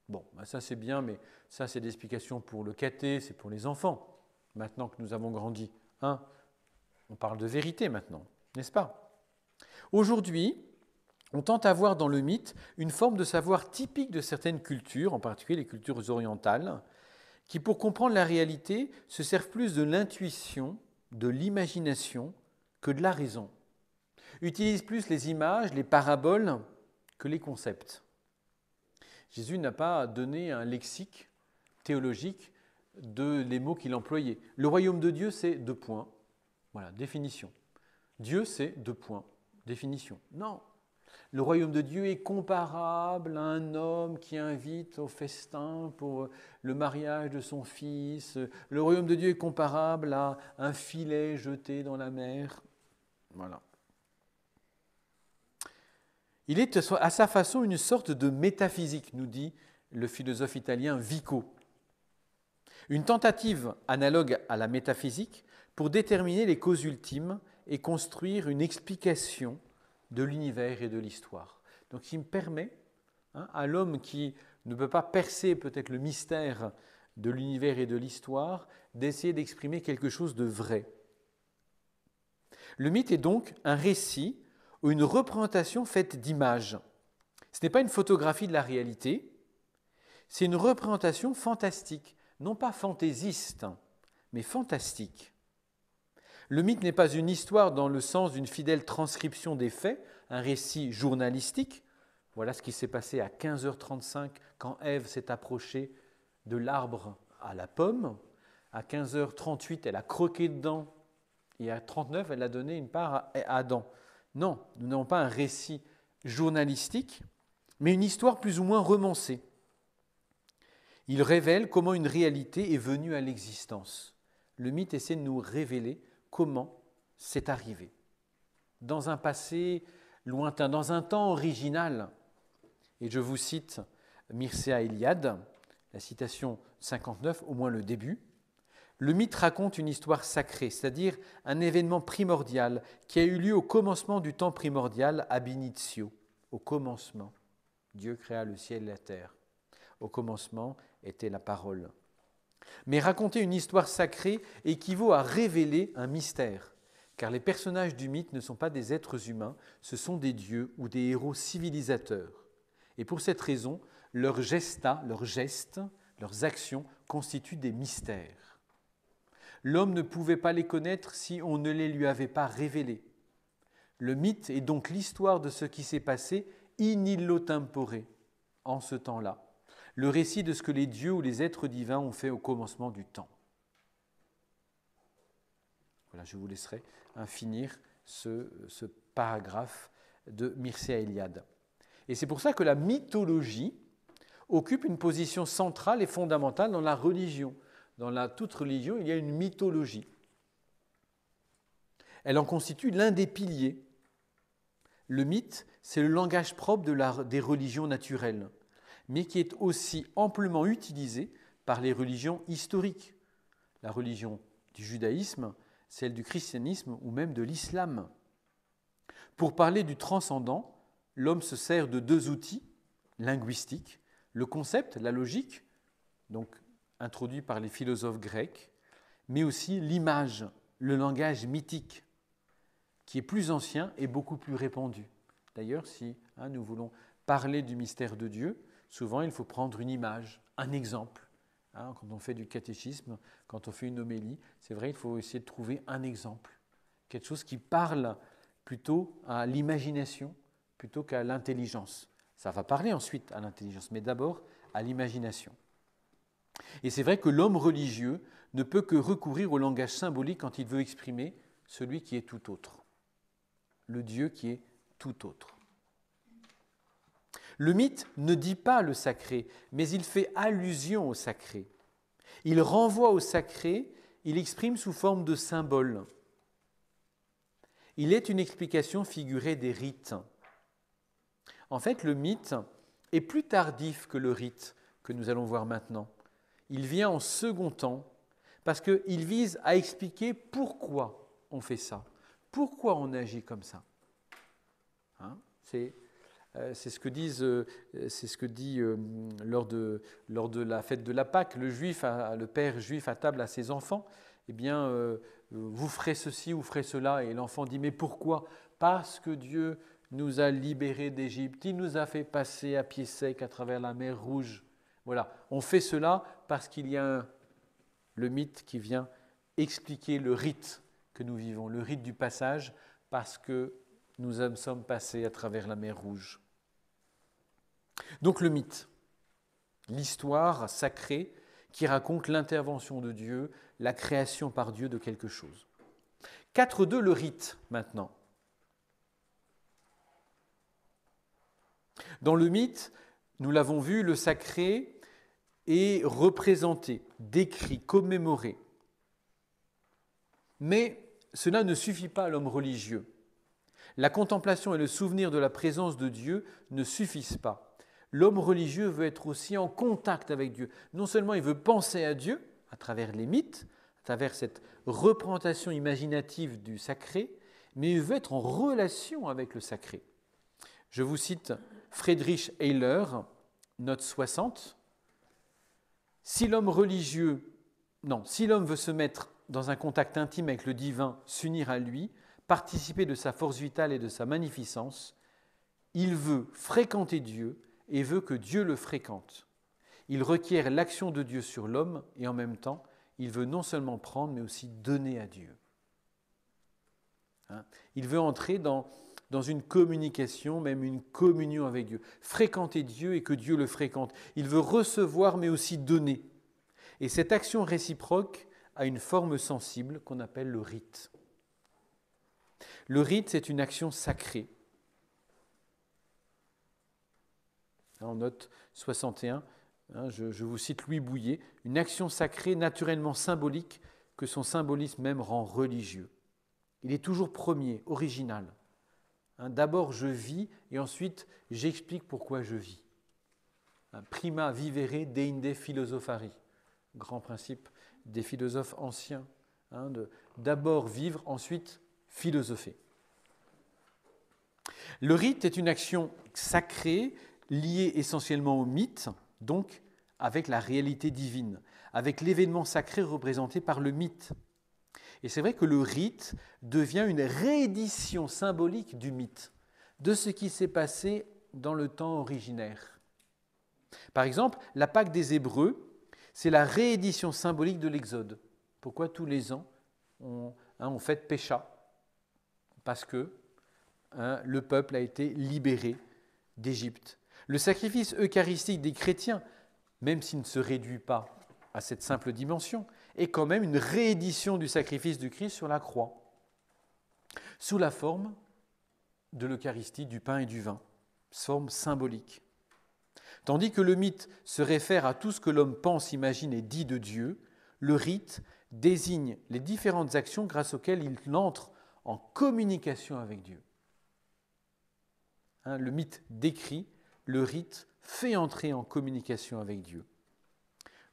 Bon, ça c'est bien, mais ça c'est des explications pour le caté, c'est pour les enfants. Maintenant que nous avons grandi, on parle de vérité maintenant, n'est-ce pas? Aujourd'hui, on tente à voir dans le mythe une forme de savoir typique de certaines cultures, en particulier les cultures orientales, qui, pour comprendre la réalité, se servent plus de l'intuition, de l'imagination, que de la raison. Utilisent plus les images, les paraboles, que les concepts. Jésus n'a pas donné un lexique théologique des mots qu'il employait. Le royaume de Dieu, c'est 2 points. Voilà, définition. Dieu, c'est 2 points. Définition. Non. Le royaume de Dieu est comparable à un homme qui invite au festin pour le mariage de son fils. Le royaume de Dieu est comparable à un filet jeté dans la mer. Voilà. Il est à sa façon une sorte de métaphysique, nous dit le philosophe italien Vico. Une tentative analogue à la métaphysique pour déterminer les causes ultimes et construire une explication de l'univers et de l'histoire. Donc il me permet, à l'homme qui ne peut pas percer peut-être le mystère de l'univers et de l'histoire, d'essayer d'exprimer quelque chose de vrai. Le mythe est donc un récit ou une représentation faite d'images. Ce n'est pas une photographie de la réalité, c'est une représentation fantastique, non pas fantaisiste, mais fantastique. Le mythe n'est pas une histoire dans le sens d'une fidèle transcription des faits, un récit journalistique. Voilà ce qui s'est passé à 15h35 quand Ève s'est approchée de l'arbre à la pomme. À 15h38, elle a croqué dedans et à 39, elle a donné une part à Adam. Non, nous n'avons pas un récit journalistique, mais une histoire plus ou moins romancée. Il révèle comment une réalité est venue à l'existence. Le mythe essaie de nous révéler comment c'est arrivé. Dans un passé lointain, dans un temps original. Et je vous cite Mircea Eliade, la citation 59, au moins le début. Le mythe raconte une histoire sacrée, c'est-à-dire un événement primordial qui a eu lieu au commencement du temps primordial, ab initio, au commencement. Dieu créa le ciel et la terre. Au commencement était la parole. Mais raconter une histoire sacrée équivaut à révéler un mystère, car les personnages du mythe ne sont pas des êtres humains, ce sont des dieux ou des héros civilisateurs. Et pour cette raison, leurs gestes, leurs actions constituent des mystères. L'homme ne pouvait pas les connaître si on ne les lui avait pas révélés. Le mythe est donc l'histoire de ce qui s'est passé in illo tempore, en ce temps-là. Le récit de ce que les dieux ou les êtres divins ont fait au commencement du temps. Voilà, je vous laisserai finir ce paragraphe de Mircea Eliade. Et c'est pour ça que la mythologie occupe une position centrale et fondamentale dans la religion. Dans toute religion, il y a une mythologie. Elle en constitue l'un des piliers. Le mythe, c'est le langage propre des religions naturelles, mais qui est aussi amplement utilisé par les religions historiques. La religion du judaïsme, celle du christianisme ou même de l'islam. Pour parler du transcendant, l'homme se sert de deux outils linguistiques, le concept, la logique, donc introduit par les philosophes grecs, mais aussi l'image, le langage mythique, qui est plus ancien et beaucoup plus répandu. D'ailleurs, si nous voulons parler du mystère de Dieu, souvent il faut prendre une image, un exemple. Quand on fait du catéchisme, quand on fait une homélie, c'est vrai, il faut essayer de trouver un exemple, quelque chose qui parle plutôt à l'imagination plutôt qu'à l'intelligence. Ça va parler ensuite à l'intelligence, mais d'abord à l'imagination. Et c'est vrai que l'homme religieux ne peut que recourir au langage symbolique quand il veut exprimer celui qui est tout autre, le Dieu qui est tout autre. Le mythe ne dit pas le sacré, mais il fait allusion au sacré. Il renvoie au sacré, il exprime sous forme de symbole. Il est une explication figurée des rites. En fait, le mythe est plus tardif que le rite que nous allons voir maintenant. Il vient en second temps parce qu'il vise à expliquer pourquoi on fait ça, pourquoi on agit comme ça. C'est ce que dit lors de la fête de la Pâque, le père juif à table à ses enfants. Eh bien, vous ferez ceci, vous ferez cela. Et l'enfant dit, mais pourquoi ? Parce que Dieu nous a libérés d'Égypte, il nous a fait passer à pied sec à travers la mer Rouge. Voilà, on fait cela parce qu'il y a le mythe qui vient expliquer le rite que nous vivons, le rite du passage, parce que nous sommes passés à travers la mer Rouge. Donc le mythe, l'histoire sacrée qui raconte l'intervention de Dieu, la création par Dieu de quelque chose. 4.2, le rite maintenant. Dans le mythe, nous l'avons vu, le sacré est représenté, décrit, commémoré. Mais cela ne suffit pas à l'homme religieux. La contemplation et le souvenir de la présence de Dieu ne suffisent pas. L'homme religieux veut être aussi en contact avec Dieu. Non seulement il veut penser à Dieu à travers les mythes, à travers cette représentation imaginative du sacré, mais il veut être en relation avec le sacré. Je vous cite Friedrich Ehler, note 60. Si l'homme veut se mettre dans un contact intime avec le divin, s'unir à lui, participer de sa force vitale et de sa magnificence, il veut fréquenter Dieu et veut que Dieu le fréquente. Il requiert l'action de Dieu sur l'homme et en même temps, il veut non seulement prendre, mais aussi donner à Dieu. Il veut entrer dans une communication, même une communion avec Dieu. Fréquenter Dieu et que Dieu le fréquente. Il veut recevoir, mais aussi donner. Et cette action réciproque a une forme sensible qu'on appelle le rite. Le rite, c'est une action sacrée. En note 61, je vous cite Louis Bouillet, une action sacrée naturellement symbolique que son symbolisme même rend religieux. Il est toujours premier, original. D'abord, je vis et ensuite, j'explique pourquoi je vis. Prima vivere deinde philosophari, grand principe des philosophes anciens. D'abord vivre, ensuite philosopher. Le rite est une action sacrée liée essentiellement au mythe, donc avec la réalité divine, avec l'événement sacré représenté par le mythe. Et c'est vrai que le rite devient une réédition symbolique du mythe, de ce qui s'est passé dans le temps originaire. Par exemple, la Pâque des Hébreux, c'est la réédition symbolique de l'Exode. Pourquoi tous les ans on fête Pécha? Parce que le peuple a été libéré d'Égypte. Le sacrifice eucharistique des chrétiens, même s'il ne se réduit pas à cette simple dimension, est quand même une réédition du sacrifice du Christ sur la croix, sous la forme de l'Eucharistie, du pain et du vin, forme symbolique. Tandis que le mythe se réfère à tout ce que l'homme pense, imagine et dit de Dieu, le rite désigne les différentes actions grâce auxquelles il entre en communication avec Dieu. Le mythe décrit, le rite fait entrer en communication avec Dieu.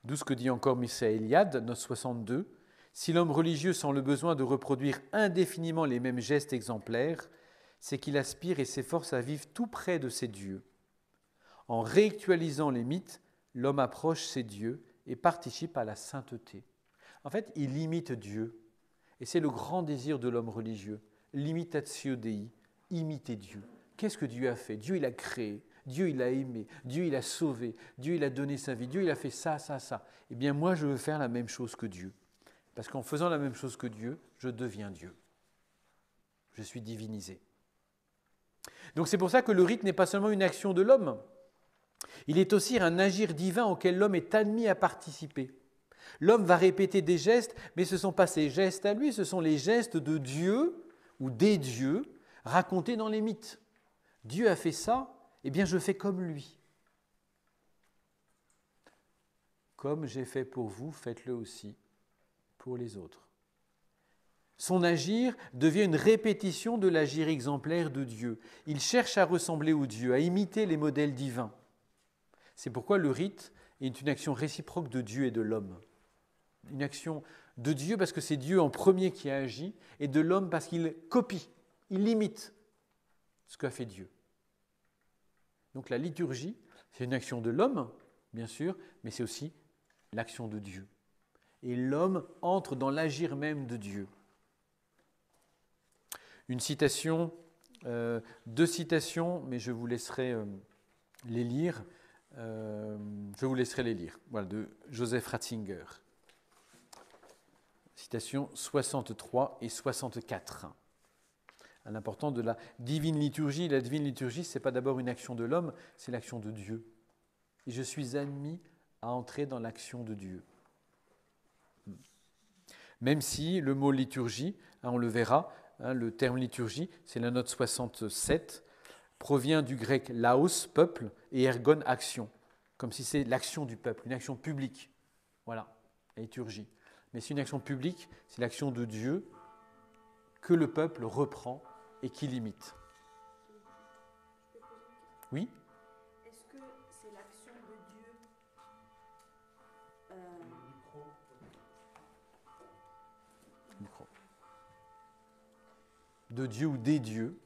D'où ce que dit encore Mircea Eliade, note 62, « Si l'homme religieux sent le besoin de reproduire indéfiniment les mêmes gestes exemplaires, c'est qu'il aspire et s'efforce à vivre tout près de ses dieux. En réactualisant les mythes, l'homme approche ses dieux et participe à la sainteté. » En fait, il imite Dieu. Et c'est le grand désir de l'homme religieux, l'imitatio Dei, imiter Dieu. Qu'est-ce que Dieu a fait? Dieu, il a créé, Dieu, il a aimé, Dieu, il a sauvé, Dieu, il a donné sa vie, Dieu, il a fait ça, ça, ça. Eh bien, moi, je veux faire la même chose que Dieu. Parce qu'en faisant la même chose que Dieu, je deviens Dieu. Je suis divinisé. Donc c'est pour ça que le rite n'est pas seulement une action de l'homme, il est aussi un agir divin auquel l'homme est admis à participer. L'homme va répéter des gestes, mais ce ne sont pas ses gestes à lui, ce sont les gestes de Dieu ou des dieux racontés dans les mythes. Dieu a fait ça, eh bien je fais comme lui. Comme j'ai fait pour vous, faites-le aussi pour les autres. Son agir devient une répétition de l'agir exemplaire de Dieu. Il cherche à ressembler au Dieu, à imiter les modèles divins. C'est pourquoi le rite est une action réciproque de Dieu et de l'homme. Une action de Dieu parce que c'est Dieu en premier qui a agi, et de l'homme parce qu'il copie, il imite ce qu'a fait Dieu. Donc la liturgie, c'est une action de l'homme, bien sûr, mais c'est aussi l'action de Dieu. Et l'homme entre dans l'agir même de Dieu. Une citation, deux citations, mais je vous laisserai les lire. Voilà, de Joseph Ratzinger. Citation 63 et 64. L'important de la divine liturgie. La divine liturgie, ce n'est pas d'abord une action de l'homme, c'est l'action de Dieu. Et je suis admis à entrer dans l'action de Dieu. Même si le mot liturgie, on le verra, le terme liturgie, c'est la note 67, provient du grec laos, peuple, et ergon, action, comme si c'est l'action du peuple, une action publique. Voilà, la liturgie. Mais c'est une action publique, c'est l'action de Dieu que le peuple reprend et qu'il imite. Oui ? Est-ce que c'est l'action de Dieu Micro. De Dieu ou des dieux.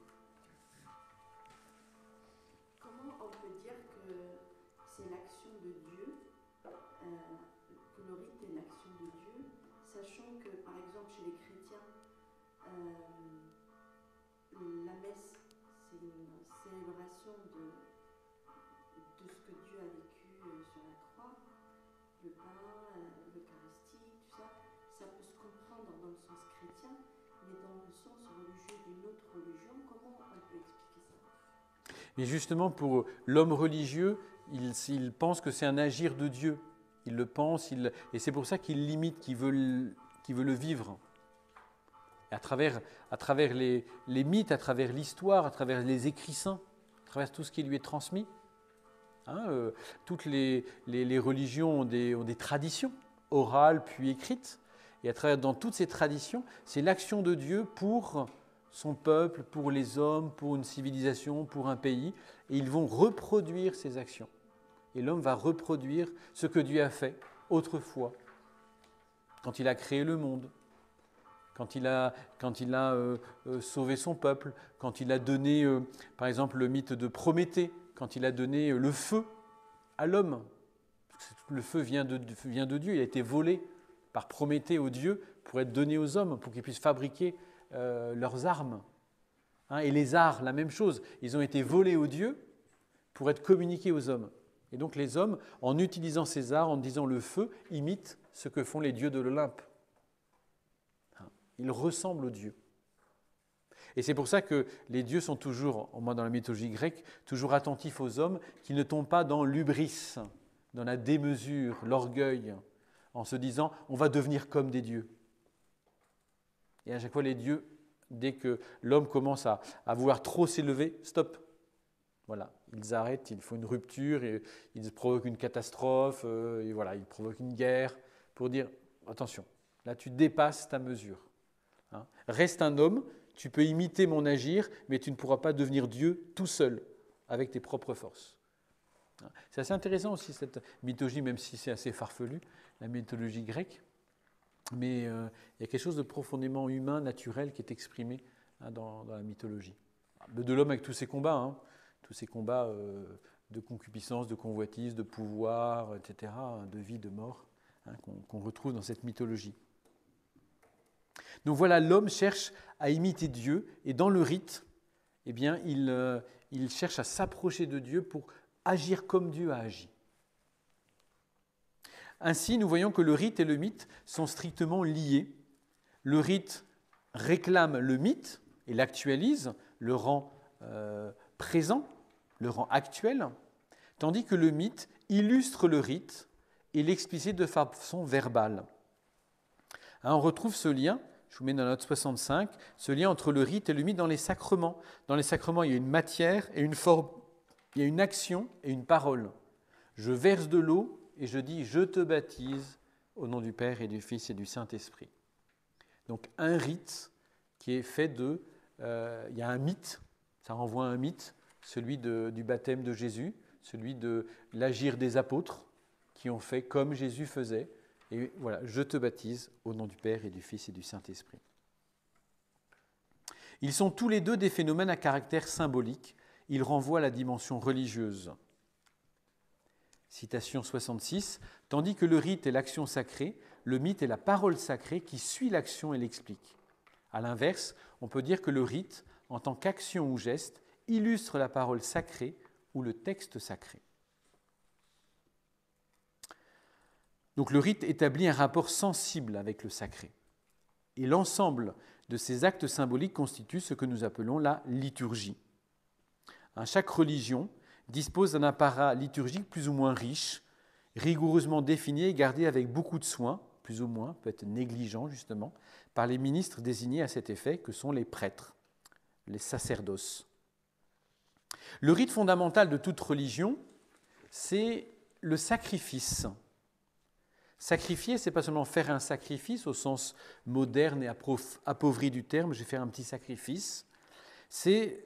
Comment on peut dire que c'est l'action de Dieu, que le rite est l'action de Dieu, sachant que, par exemple, chez les chrétiens, la messe, c'est une célébration de ce que Dieu a vécu sur la croix, le pain, l'Eucharistie, tout ça, ça peut se comprendre dans le sens chrétien, mais dans le sens religieux d'une autre religion, comment on peut expliquer ça? Et justement, pour l'homme religieux, il pense que c'est un agir de Dieu. Il le pense, et c'est pour ça qu'il l'imite, qu'il veut le vivre. Et à travers les mythes, à travers l'histoire, à travers les écrits saints, à travers tout ce qui lui est transmis. Toutes les religions ont des traditions orales puis écrites. Et à travers, dans toutes ces traditions, c'est l'action de Dieu pour son peuple, pour les hommes, pour une civilisation, pour un pays. Et ils vont reproduire ces actions. Et l'homme va reproduire ce que Dieu a fait autrefois, quand il a créé le monde, quand il a sauvé son peuple, quand il a donné, par exemple, le mythe de Prométhée, quand il a donné le feu à l'homme. Le feu vient de Dieu, il a été volé par Prométhée aux dieux pour être donné aux hommes, pour qu'ils puissent fabriquer leurs armes. Et les arts, la même chose, ils ont été volés aux dieux pour être communiqués aux hommes. Et donc les hommes, en utilisant ces arts, en disant le feu, imitent ce que font les dieux de l'Olympe. Ils ressemblent aux dieux. Et c'est pour ça que les dieux sont toujours, au moins dans la mythologie grecque, toujours attentifs aux hommes qui ne tombent pas dans l'hubris, dans la démesure, l'orgueil, en se disant on va devenir comme des dieux. Et à chaque fois les dieux, dès que l'homme commence à vouloir trop s'élever, stop. Voilà, ils arrêtent, il faut une rupture, et ils provoquent une catastrophe, et voilà, ils provoquent une guerre pour dire attention, là tu dépasses ta mesure. Reste un homme, tu peux imiter mon agir, mais tu ne pourras pas devenir Dieu tout seul, avec tes propres forces. C'est assez intéressant aussi cette mythologie, même si c'est assez farfelu, la mythologie grecque, mais il y a quelque chose de profondément humain, naturel, qui est exprimé dans la mythologie. De l'homme avec tous ses combats, tous ces combats de concupiscence, de convoitise, de pouvoir, etc., de vie, de mort, qu'on retrouve dans cette mythologie. Donc voilà, l'homme cherche à imiter Dieu, et dans le rite, eh bien, il cherche à s'approcher de Dieu pour agir comme Dieu a agi. Ainsi, nous voyons que le rite et le mythe sont strictement liés. Le rite réclame le mythe et l'actualise, le rend présent, le rend actuel, tandis que le mythe illustre le rite et l'explicite de façon verbale. On retrouve ce lien, je vous mets dans la note 65, ce lien entre le rite et le mythe dans les sacrements. Dans les sacrements, il y a une matière et une forme, il y a une action et une parole. Je verse de l'eau et je dis « je te baptise au nom du Père et du Fils et du Saint-Esprit ». Donc un rite qui est fait de... il y a un mythe, ça renvoie à un mythe, celui du baptême de Jésus, celui de l'agir des apôtres qui ont fait comme Jésus faisait. Et voilà, je te baptise au nom du Père et du Fils et du Saint-Esprit. Ils sont tous les deux des phénomènes à caractère symbolique. Ils renvoient à la dimension religieuse. Citation 66. Tandis que le rite est l'action sacrée, le mythe est la parole sacrée qui suit l'action et l'explique. À l'inverse, on peut dire que le rite, en tant qu'action ou geste, illustre la parole sacrée ou le texte sacré. Donc le rite établit un rapport sensible avec le sacré. Et l'ensemble de ces actes symboliques constitue ce que nous appelons la liturgie. Chaque religion dispose d'un apparat liturgique plus ou moins riche, rigoureusement défini et gardé avec beaucoup de soin, plus ou moins, peut-être négligent justement, par les ministres désignés à cet effet, que sont les prêtres, les sacerdoces. Le rite fondamental de toute religion, c'est le sacrifice. Sacrifier, ce n'est pas seulement faire un sacrifice au sens moderne et appauvri du terme, je vais faire un petit sacrifice. C'est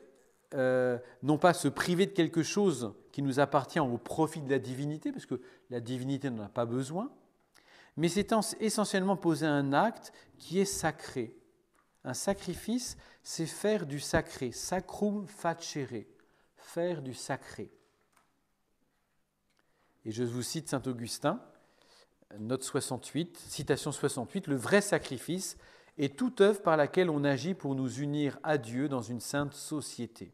non pas se priver de quelque chose qui nous appartient au profit de la divinité, parce que la divinité n'en a pas besoin, mais c'est essentiellement poser un acte qui est sacré. Un sacrifice, c'est faire du sacré, sacrum facere, faire du sacré. Et je vous cite saint Augustin, note 68, citation 68, « Le vrai sacrifice est toute œuvre par laquelle on agit pour nous unir à Dieu dans une sainte société. »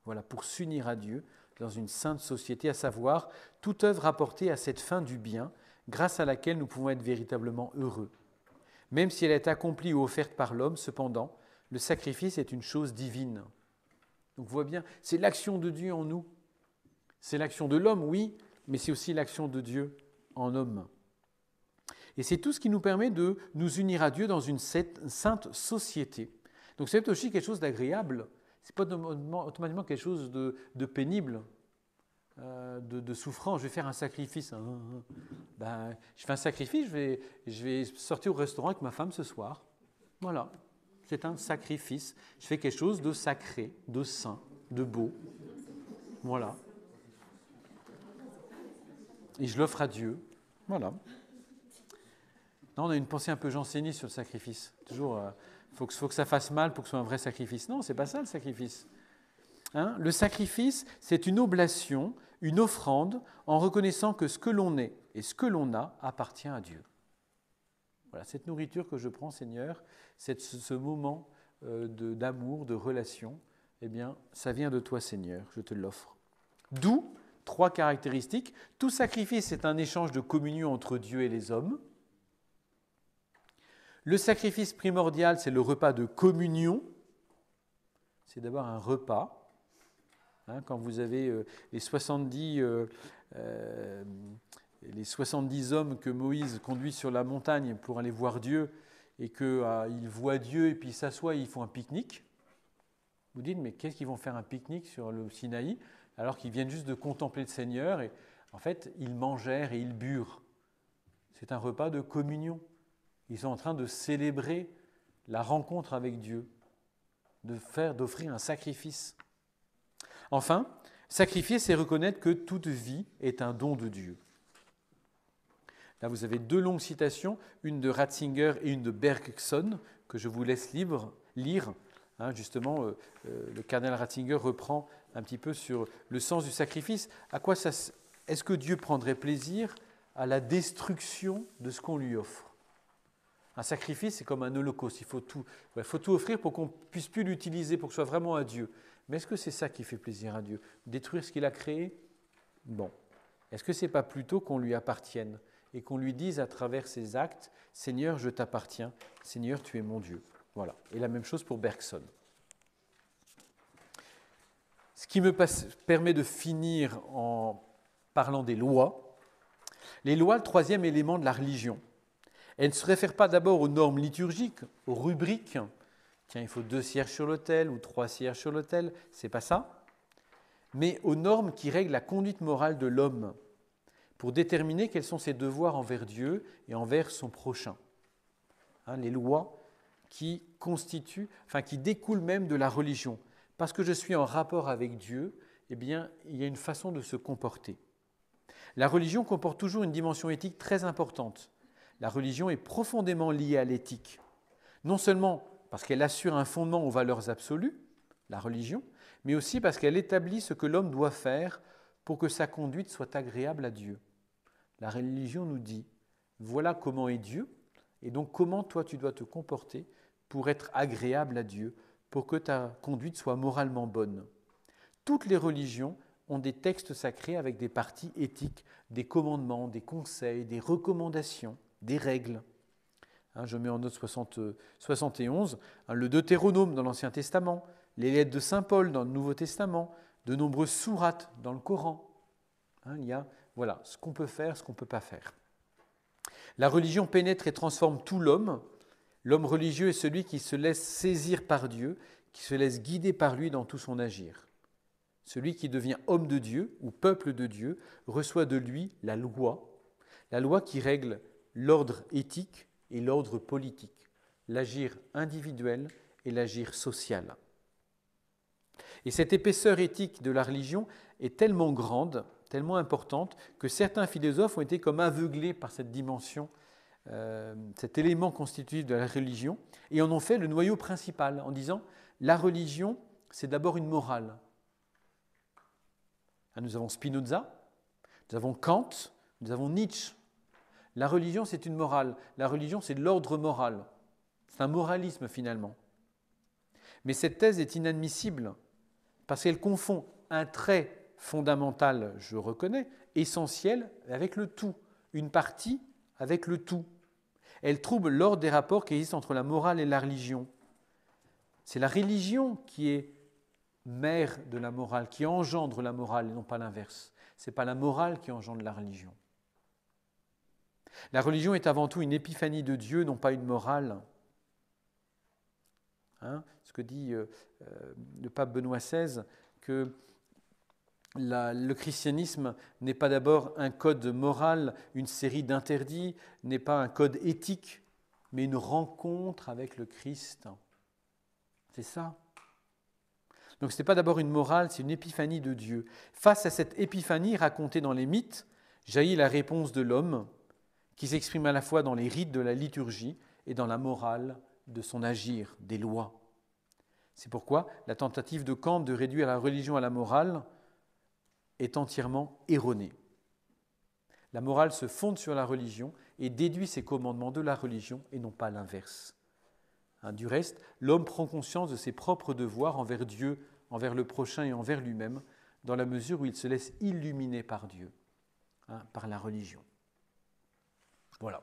Voilà, pour s'unir à Dieu dans une sainte société, à savoir toute œuvre apportée à cette fin du bien, grâce à laquelle nous pouvons être véritablement heureux. Même si elle est accomplie ou offerte par l'homme, cependant, le sacrifice est une chose divine. Donc vous voyez bien, c'est l'action de Dieu en nous. C'est l'action de l'homme, oui, mais c'est aussi l'action de Dieu en homme. Et c'est tout ce qui nous permet de nous unir à Dieu dans une sainte société. Donc c'est aussi quelque chose d'agréable. Ce n'est pas automatiquement quelque chose de pénible. de souffrance, je vais faire un sacrifice. Ben, je fais un sacrifice, je vais sortir au restaurant avec ma femme ce soir. Voilà, c'est un sacrifice. Je fais quelque chose de sacré, de saint, de beau. Voilà. Et je l'offre à Dieu. Voilà. Non, on a une pensée un peu janséniste sur le sacrifice. Toujours, faut que ça fasse mal pour que ce soit un vrai sacrifice. Non, c'est pas ça le sacrifice. Hein, le sacrifice, c'est une oblation, une offrande, en reconnaissant que ce que l'on est et ce que l'on a appartient à Dieu. Voilà, cette nourriture que je prends, Seigneur, ce moment d'amour, de relation, eh bien, ça vient de toi, Seigneur, je te l'offre. D'où 3 caractéristiques. Tout sacrifice est un échange de communion entre Dieu et les hommes. Le sacrifice primordial, c'est le repas de communion. C'est d'abord un repas. Hein, quand vous avez les 70 hommes que Moïse conduit sur la montagne pour aller voir Dieu, et qu'ils voient Dieu et puis ils s'assoient et ils font un pique-nique. Vous dites, mais qu'est-ce qu'ils vont faire un pique-nique sur le Sinaï alors qu'ils viennent juste de contempler le Seigneur et en fait, ils mangèrent et ils burent. C'est un repas de communion. Ils sont en train de célébrer la rencontre avec Dieu, d'offrir un sacrifice. Enfin, sacrifier, c'est reconnaître que toute vie est un don de Dieu. Là, vous avez 2 longues citations, une de Ratzinger et une de Bergson, que je vous laisse lire. Hein, justement, le cardinal Ratzinger reprend un petit peu sur le sens du sacrifice. Est-ce que Dieu prendrait plaisir à la destruction de ce qu'on lui offre ? Un sacrifice, c'est comme un holocauste. Il faut tout offrir pour qu'on ne puisse plus l'utiliser, pour que ce soit vraiment à Dieu. Mais est-ce que c'est ça qui fait plaisir à Dieu ? Détruire ce qu'il a créé ? Bon. Est-ce que ce n'est pas plutôt qu'on lui appartienne et qu'on lui dise à travers ses actes, « Seigneur, je t'appartiens. Seigneur, tu es mon Dieu. » Voilà. Et la même chose pour Bergson. Ce qui me permet de finir en parlant des lois. Les lois, le 3e élément de la religion. Elles ne se réfèrent pas d'abord aux normes liturgiques, aux rubriques. Tiens, il faut 2 cierges sur l'autel ou 3 cierges sur l'autel, c'est pas ça. Mais aux normes qui règlent la conduite morale de l'homme pour déterminer quels sont ses devoirs envers Dieu et envers son prochain. Hein, les lois qui découlent même de la religion. Parce que je suis en rapport avec Dieu, eh bien, il y a une façon de se comporter. La religion comporte toujours une dimension éthique très importante. La religion est profondément liée à l'éthique. Non seulement parce qu'elle assure un fondement aux valeurs absolues, la religion, mais aussi parce qu'elle établit ce que l'homme doit faire pour que sa conduite soit agréable à Dieu. La religion nous dit, voilà comment est Dieu, et donc comment toi tu dois te comporter pour être agréable à Dieu, pour que ta conduite soit moralement bonne. Toutes les religions ont des textes sacrés avec des parties éthiques, des commandements, des conseils, des recommandations, des règles. Je mets en note 71, le Deutéronome dans l'Ancien Testament, les lettres de Saint Paul dans le Nouveau Testament, de nombreuses sourates dans le Coran. Il y a ce qu'on peut faire, ce qu'on ne peut pas faire. La religion pénètre et transforme tout l'homme. L'homme religieux est celui qui se laisse saisir par Dieu, qui se laisse guider par lui dans tout son agir. Celui qui devient homme de Dieu ou peuple de Dieu reçoit de lui la loi qui règle l'ordre éthique et l'ordre politique, l'agir individuel et l'agir social. Et cette épaisseur éthique de la religion est tellement grande, tellement importante, que certains philosophes ont été comme aveuglés par cette dimension, cet élément constitutif de la religion, et en ont fait le noyau principal, en disant « la religion, c'est d'abord une morale ». Nous avons Spinoza, nous avons Kant, nous avons Nietzsche. La religion, c'est une morale. La religion, c'est de l'ordre moral. C'est un moralisme, finalement. Mais cette thèse est inadmissible parce qu'elle confond un trait fondamental, je reconnais, essentiel, avec le tout. Une partie avec le tout. Elle trouble l'ordre des rapports qui existent entre la morale et la religion. C'est la religion qui est mère de la morale, qui engendre la morale et non pas l'inverse. Ce n'est pas la morale qui engendre la religion. La religion est avant tout une épiphanie de Dieu, non pas une morale. Ce que dit le pape Benoît XVI, que le christianisme n'est pas d'abord un code moral, une série d'interdits, n'est pas un code éthique, mais une rencontre avec le Christ. C'est ça. Donc ce n'est pas d'abord une morale, c'est une épiphanie de Dieu. Face à cette épiphanie racontée dans les mythes, jaillit la réponse de l'homme, qui s'exprime à la fois dans les rites de la liturgie et dans la morale de son agir, des lois. C'est pourquoi la tentative de Kant de réduire la religion à la morale est entièrement erronée. La morale se fonde sur la religion et déduit ses commandements de la religion et non pas l'inverse. Du reste, l'homme prend conscience de ses propres devoirs envers Dieu, envers le prochain et envers lui-même, dans la mesure où il se laisse illuminer par Dieu, par la religion. Voilà.